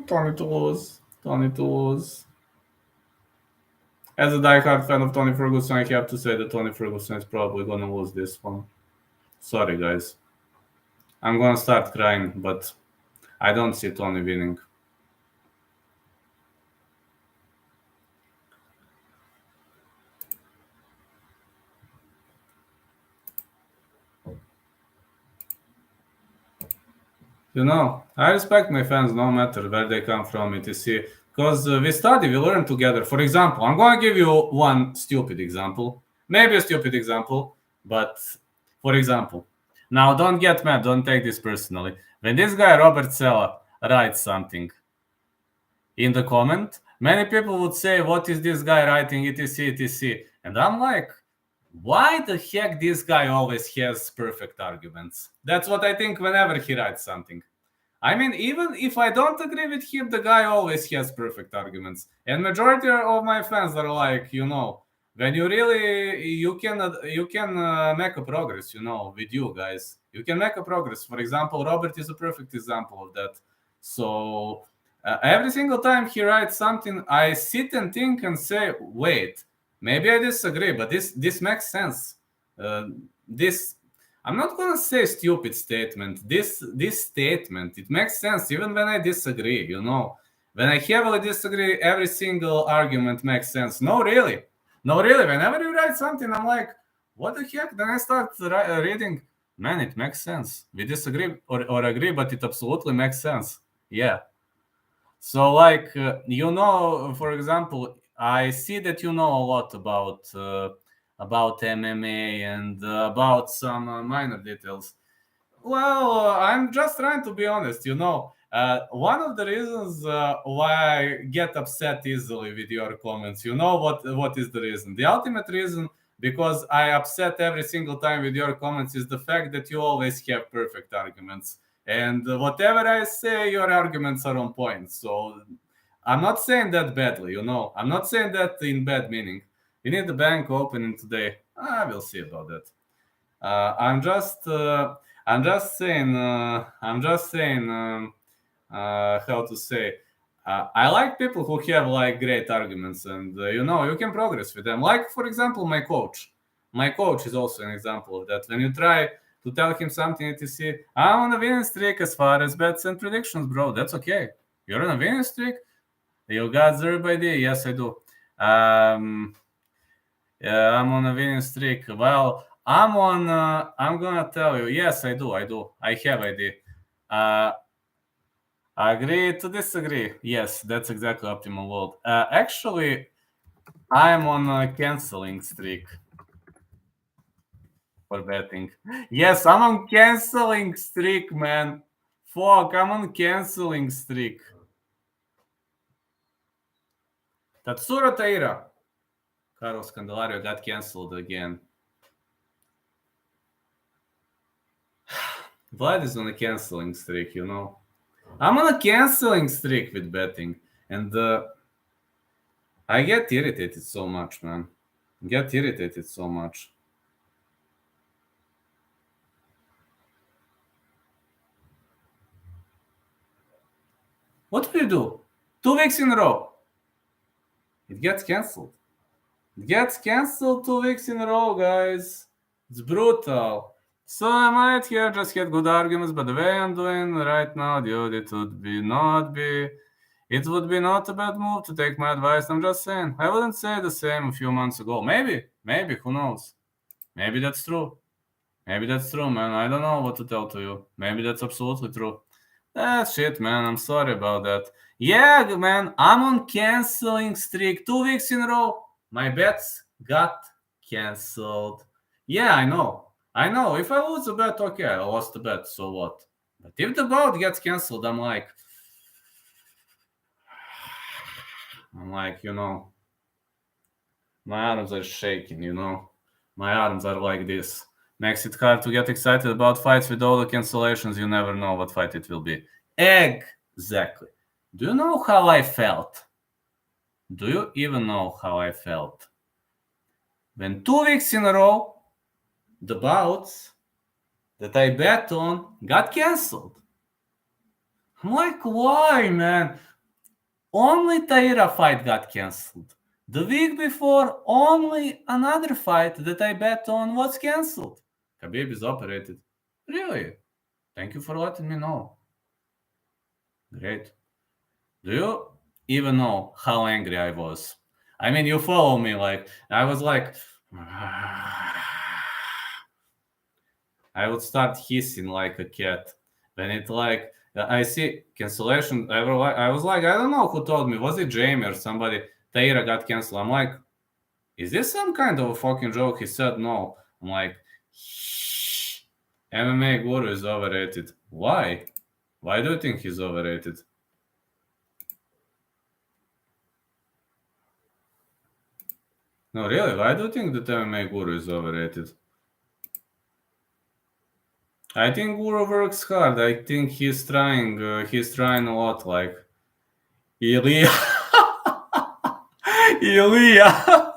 Tony to lose. As a die-hard fan of Tony Ferguson, I have to say that Tony Ferguson is probably going to lose this one. Sorry, guys. I'm going to start crying, but I don't see Tony winning. You know, I respect my fans no matter where they come from, etc. Because we study, we learn together. For example, I'm going to give you one stupid example. Maybe a stupid example, but For example, now don't get mad, don't take this personally. When this guy Robert Sella writes something in the comment, many people would say, what is this guy writing, etc, etc. And I'm like, why the heck this guy always has perfect arguments? That's what I think whenever he writes something. I mean, even if I don't agree with him, the guy always has perfect arguments. And majority of my fans are like, when you really, you can make a progress, with you guys. You can make a progress. For example, Robert is a perfect example of that. So every single time he writes something, I sit and think and say, wait, maybe I disagree, but this makes sense. I'm not gonna say stupid statement. This statement, it makes sense even when I disagree. When I heavily disagree, every single argument makes sense. No, really. Whenever you write something, I'm like, what the heck? Then I start reading. Man, it makes sense. We disagree or agree, but it absolutely makes sense. Yeah. So, for example, I see that you know a lot about MMA and about some minor details. Well, I'm just trying to be honest. One of the reasons why I get upset easily with your comments. You know what is the reason? The ultimate reason, because I upset every single time with your comments, is the fact that you always have perfect arguments. And whatever I say, your arguments are on point. So I'm not saying that badly, I'm not saying that in bad meaning. We need the bank opening today. I will see about that. I'm just saying. How to say? I like people who have like great arguments, and you can progress with them. Like, for example, my coach. My coach is also an example of that. When you try to tell him something, you see, I'm on a winning streak as far as bets and predictions, bro. That's okay. You're on a winning streak. You got 0 by D. Yes, I do. Yeah, I'm on a winning streak. Well, I'm gonna tell you. Yes, I do. I have ID. Agree to disagree. Yes, that's exactly optimal world. Actually, I'm on a canceling streak for betting. Yes, I'm on canceling streak, man. Fuck, I'm on canceling streak. Tatsuro Taira. Carlos Candelario got canceled again. Vlad is on a canceling streak, I'm on a canceling streak with betting. And I get irritated so much, man. Get irritated so much. What do you do? 2 weeks in a row. It gets canceled. It gets canceled 2 weeks in a row, guys. It's brutal. So I might here just get good arguments, but the way I'm doing right now, dude, it would be not a bad move to take my advice. I'm just saying. I wouldn't say the same a few months ago. Maybe, who knows? Maybe that's true. Man. I don't know what to tell to you. Maybe that's absolutely true. That's shit, man. I'm sorry about that. Yeah, man, I'm on canceling streak 2 weeks in a row. My bets got canceled. Yeah, I know. If I lose a bet, okay, I lost the bet, so what? But if the bout gets canceled, I'm like, my arms are shaking, My arms are like this. Makes it hard to get excited about fights with all the cancellations. You never know what fight it will be. Exactly. Do you know how I felt? Do you even know how I felt? When 2 weeks in a row, the bouts that I bet on got canceled. I'm like, why, man? Only Taira fight got canceled. The week before, only another fight that I bet on was canceled. Khabib is operated. Really? Thank you for letting me know. Great. Do you even know how angry I was? I mean, you follow me, I was like, I would start hissing like a cat. When it I see cancellation, I was like, I don't know who told me. Was it Jamie or somebody? Taira got canceled. I'm like, is this some kind of a fucking joke? He said no. I'm like, MMA Guru is overrated. Why? Why do you think he's overrated? No, really, why do you think that MMA Guru is overrated? I think Guru works hard. I think he's trying a lot. Like Ilya, Ilya.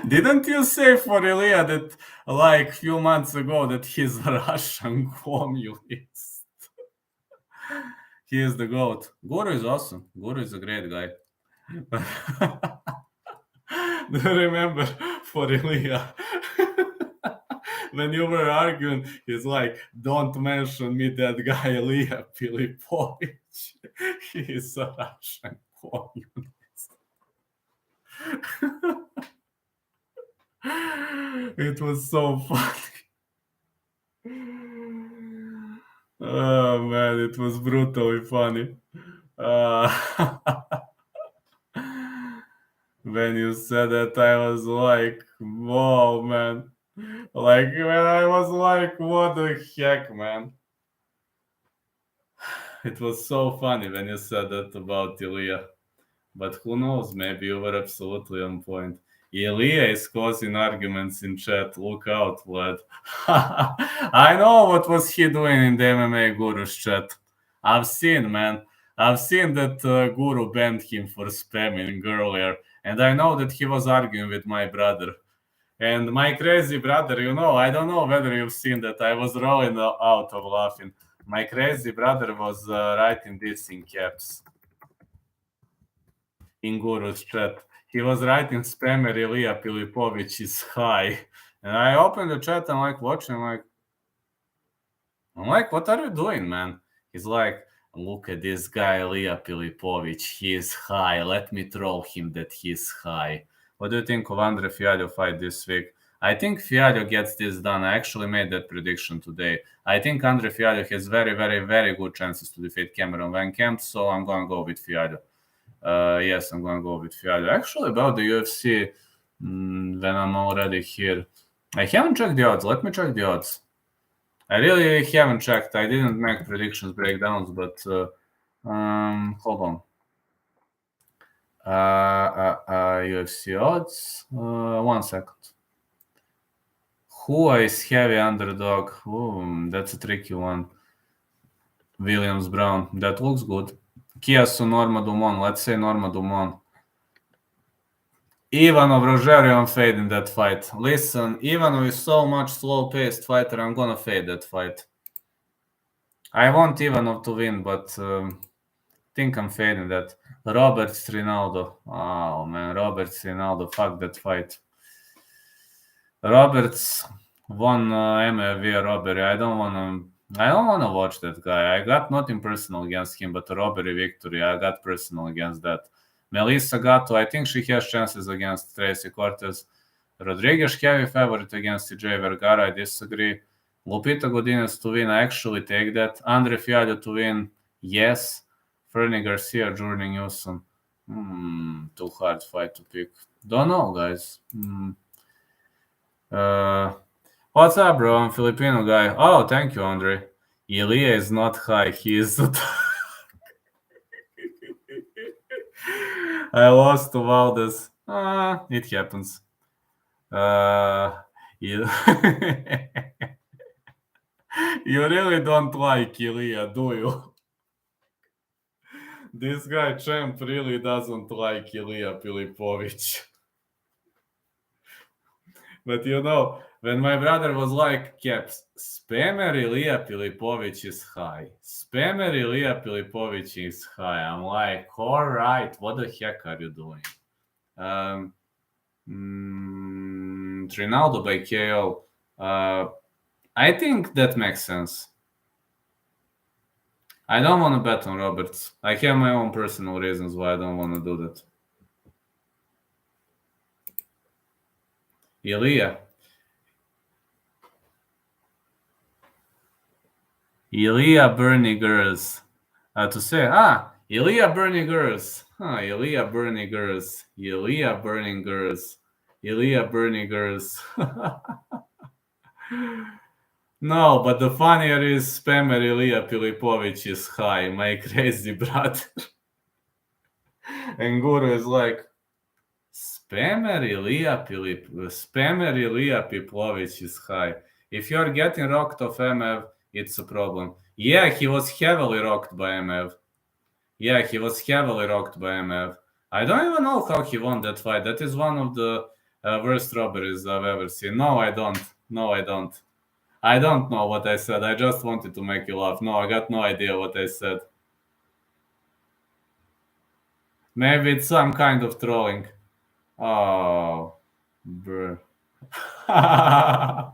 Didn't you say for Ilya that like few months ago that he's a Russian communist? He is the goat. Guru is awesome. Guru is a great guy. Do you remember for Ilya? When you were arguing, he's like, don't mention me that guy Ilya Filipovich. He is a Russian communist. It was so funny. Oh man, it was brutally funny. Uh, when you said that, I was like, whoa, man. Like, when I was like, what the heck, man? It was so funny when you said that about Ilya. But who knows, maybe you were absolutely on point. Ilya is causing arguments in chat. Look out, Vlad. I know what was he doing in the MMA Guru's chat. I've seen, man. I've seen that Guru banned him for spamming earlier. And I know that he was arguing with my brother. And my crazy brother, I don't know whether you've seen that. I was rolling out of laughing. My crazy brother was writing this in caps in Guru's chat. He was writing spammer Ilya Filipovich is high. And I opened the chat and like watching, I'm like, what are you doing, man? He's like, look at this guy, Ilya Filipovich. He is high. Let me troll him that he's high. What do you think of Andre Fialho fight this week? I think Fialho gets this done. I actually made that prediction today. I think Andre Fialho has very, very, very good chances to defeat Cameron Van Camp, so I'm going to go with Fialho. Yes, I'm going to go with Fialho. Actually, about the UFC, when I'm already here, I haven't checked the odds. Let me check the odds. I really haven't checked. I didn't make predictions breakdowns, but hold on. UFC odds. 1 second. Who is heavy underdog? That's a tricky one. Williams Brown. That looks good. Kiasu Norma Dumont. Let's say Norma Dumont. Ivanov Rogerio, I'm fading that fight. Listen, Ivanov is so much slow-paced fighter. I'm gonna fade that fight. I want Ivanov to win, but think I'm fading that. Roberts Rinaldo. Oh man, Roberts Rinaldo. Fuck that fight. Roberts won MMA robbery. I don't wanna watch that guy. I got nothing personal against him, but a robbery victory. I got personal against that. Melissa Gatto, I think she has chances against Tracy Cortez. Rodriguez heavy favorite against CJ Vergara. I disagree. Lupita Godinez to win. I actually take that. Andre Fialho to win. Yes. Fernie Garcia, Jordan Newsom. Too hard fight to pick. Don't know, guys. What's up, bro? I'm Filipino guy. Oh, thank you, Andre. Ilya is not high. He is. I lost to Valdez. It happens. You... you really don't like Ilya, do you? This guy, Champ, really doesn't like Ilya Filipovich. But when my brother was like, Caps, spammer Ilya Filipovich is high. Spammer Ilya Filipovich is high. I'm like, all right, what the heck are you doing? Ronaldo by KO. I think that makes sense. I don't want to bet on Roberts. I have my own personal reasons why I don't want to do that. Ilya Bernie Girls. To say, Ilya Bernie Girls. Ilya Bernie Girls. Ilya Burning Girls. Ilya Bernie Girls. No, but the funnier is spammer Ilya Pilipovich is high, my crazy brother. And Guru is like, spammer Ilya Pilipovich is high. If you're getting rocked off MF, it's a problem. Yeah, he was heavily rocked by MF. Yeah, he was heavily rocked by MF. I don't even know how he won that fight. That is one of the worst robberies I've ever seen. No, I don't. No, I don't. I don't know what I said. I just wanted to make you laugh. No, I got no idea what I said. Maybe it's some kind of trolling. Oh, bruh. uh,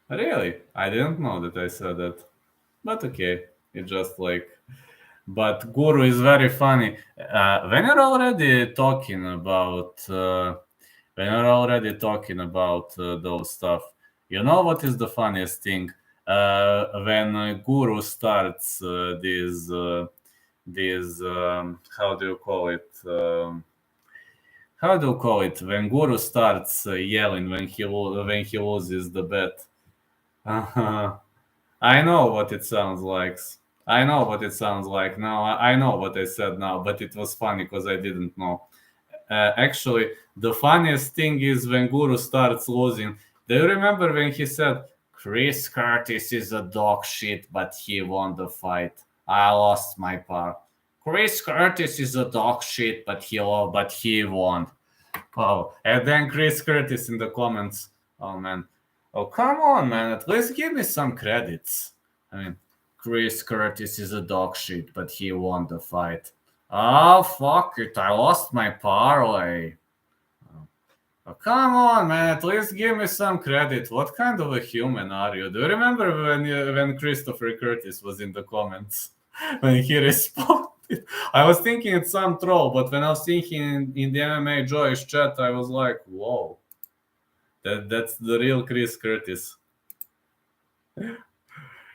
really? I didn't know that I said that. But okay, it's just like. But Guru is very funny. When you're already talking about those stuff, you know what is the funniest thing? When Guru starts these how do you call it? How do you call it? When Guru starts yelling when he loses the bet. I know what it sounds like. I know what it sounds like now. I know what I said now, but it was funny because I didn't know. Actually, the funniest thing is when Guru starts losing. Do you remember when he said, Chris Curtis is a dog shit, but he won the fight? I lost my part. Chris Curtis is a dog shit, but he won. Oh, and then Chris Curtis in the comments. Oh man. Oh, come on, man. At least give me some credits. I mean, Chris Curtis is a dog shit, but he won the fight. Oh, fuck it. I lost my parlay. Oh, come on, man. At least give me some credit. What kind of a human are you? Do you remember when Christopher Curtis was in the comments? When he responded? I was thinking it's some troll, but when I was thinking in the MMA Joyce chat, I was like, whoa. That's the real Chris Curtis.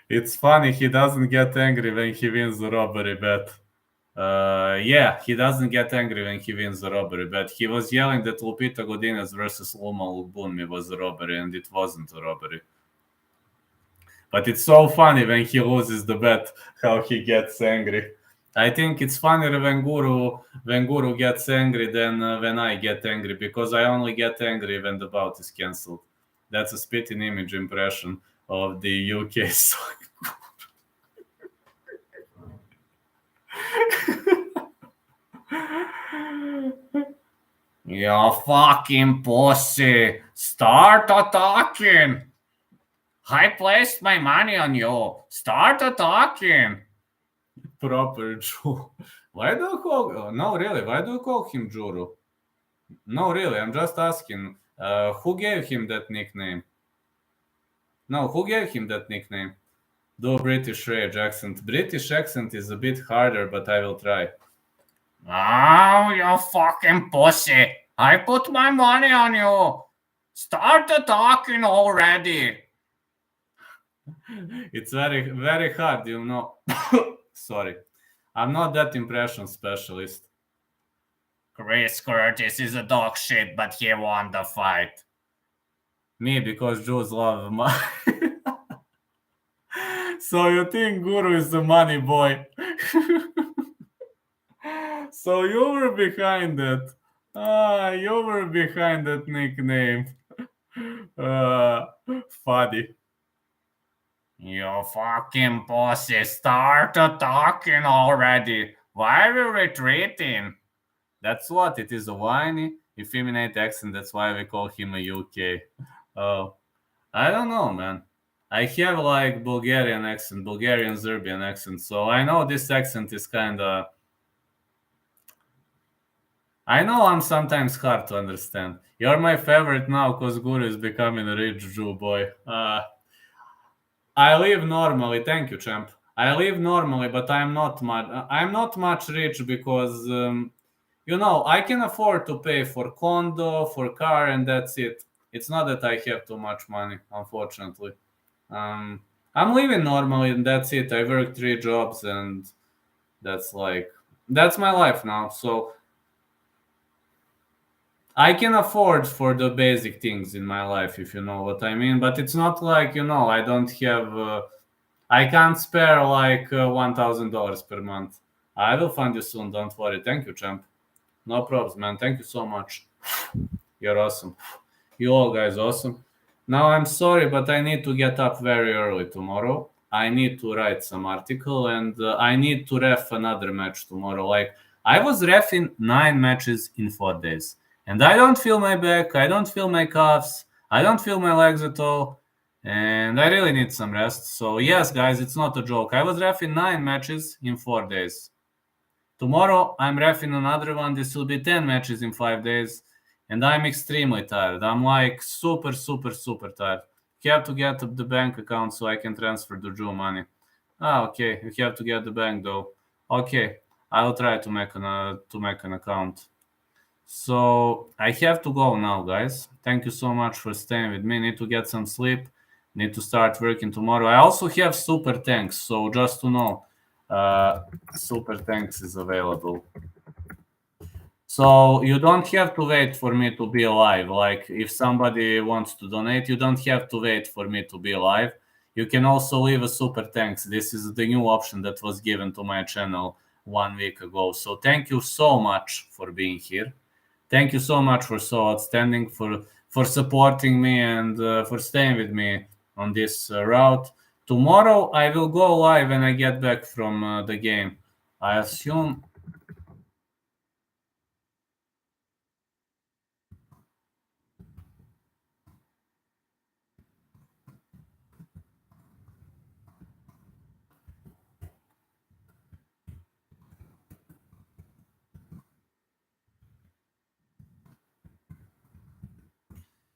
It's funny, he doesn't get angry when he wins the robbery bet. Yeah, he doesn't get angry when he wins the robbery bet. He was yelling that Lupita Godinez versus Luma Lubunmi was a robbery, and it wasn't a robbery. But it's so funny when he loses the bet, how he gets angry. I think it's funnier when Guru gets angry than when I get angry, because I only get angry when the bout is cancelled. That's a spitting image impression of the UK song. You fucking pussy! Start attacking! I placed my money on you. Start attacking! Proper Jew. Why do you call? No, really. Why do you call him Juru? No, really. I'm just asking. Who gave him that nickname? No, who gave him that nickname? Do a British rage accent. British accent is a bit harder, but I will try. Oh, you fucking pussy! I put my money on you. Start talking already. It's very, very hard, you know. Sorry. I'm not that impression specialist. Chris Curtis is a dog shit, but he won the fight. Me, because Jews love money. So you think Guru is the money boy? So you were behind that. You were behind that nickname. Funny. You fucking pussy, start talking already. Why are you retreating? That's what, it is a whiny, effeminate accent. That's why we call him a UK. Oh, I don't know, man. I have like Bulgarian accent, Bulgarian Serbian accent. So I know this accent is kind of. I know I'm sometimes hard to understand. You're my favorite now because Guru is becoming a rich Jew boy. I live normally. Thank you, champ. I live normally, but I'm not much. I'm not much rich because, I can afford to pay for condo, for car, and that's it. It's not that I have too much money, unfortunately. I'm living normally, and that's it. I work 3 jobs, and that's my life now. So I can afford for the basic things in my life, if you know what I mean. But it's not like, I don't have, I can't spare like $1,000 per month. I will fund you soon. Don't worry. Thank you, champ. No problems, man. Thank you so much. You're awesome. You all guys awesome. Now I'm sorry, but I need to get up very early tomorrow. I need to write some article and I need to ref another match tomorrow. Like I was refing 9 matches in 4 days, and I don't feel my back. I don't feel my calves. I don't feel my legs at all, and I really need some rest. So yes, guys, it's not a joke. I was refing 9 matches in 4 days. Tomorrow I'm refing another one. This will be 10 matches in 5 days. And I'm extremely tired. I'm like super, super, super tired. You have to get the bank account so I can transfer the Drew money. Okay. You have to get the bank though. Okay. I will try to make an account. So I have to go now, guys. Thank you so much for staying with me. Need to get some sleep. Need to start working tomorrow. I also have super thanks. So just to know, super thanks is available. So you don't have to wait for me to be alive. Like if somebody wants to donate, you don't have to wait for me to be alive. You can also leave a super thanks. This is the new option that was given to my channel 1 week ago. So thank you so much for being here. Thank you so much for so outstanding, for supporting me and for staying with me on this route. Tomorrow I will go live when I get back from the game. I assume.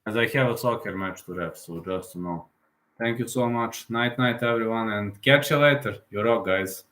As I have a soccer match to ref, so just to know. Thank you so much. Night, night, everyone, and catch you later. You're all, guys.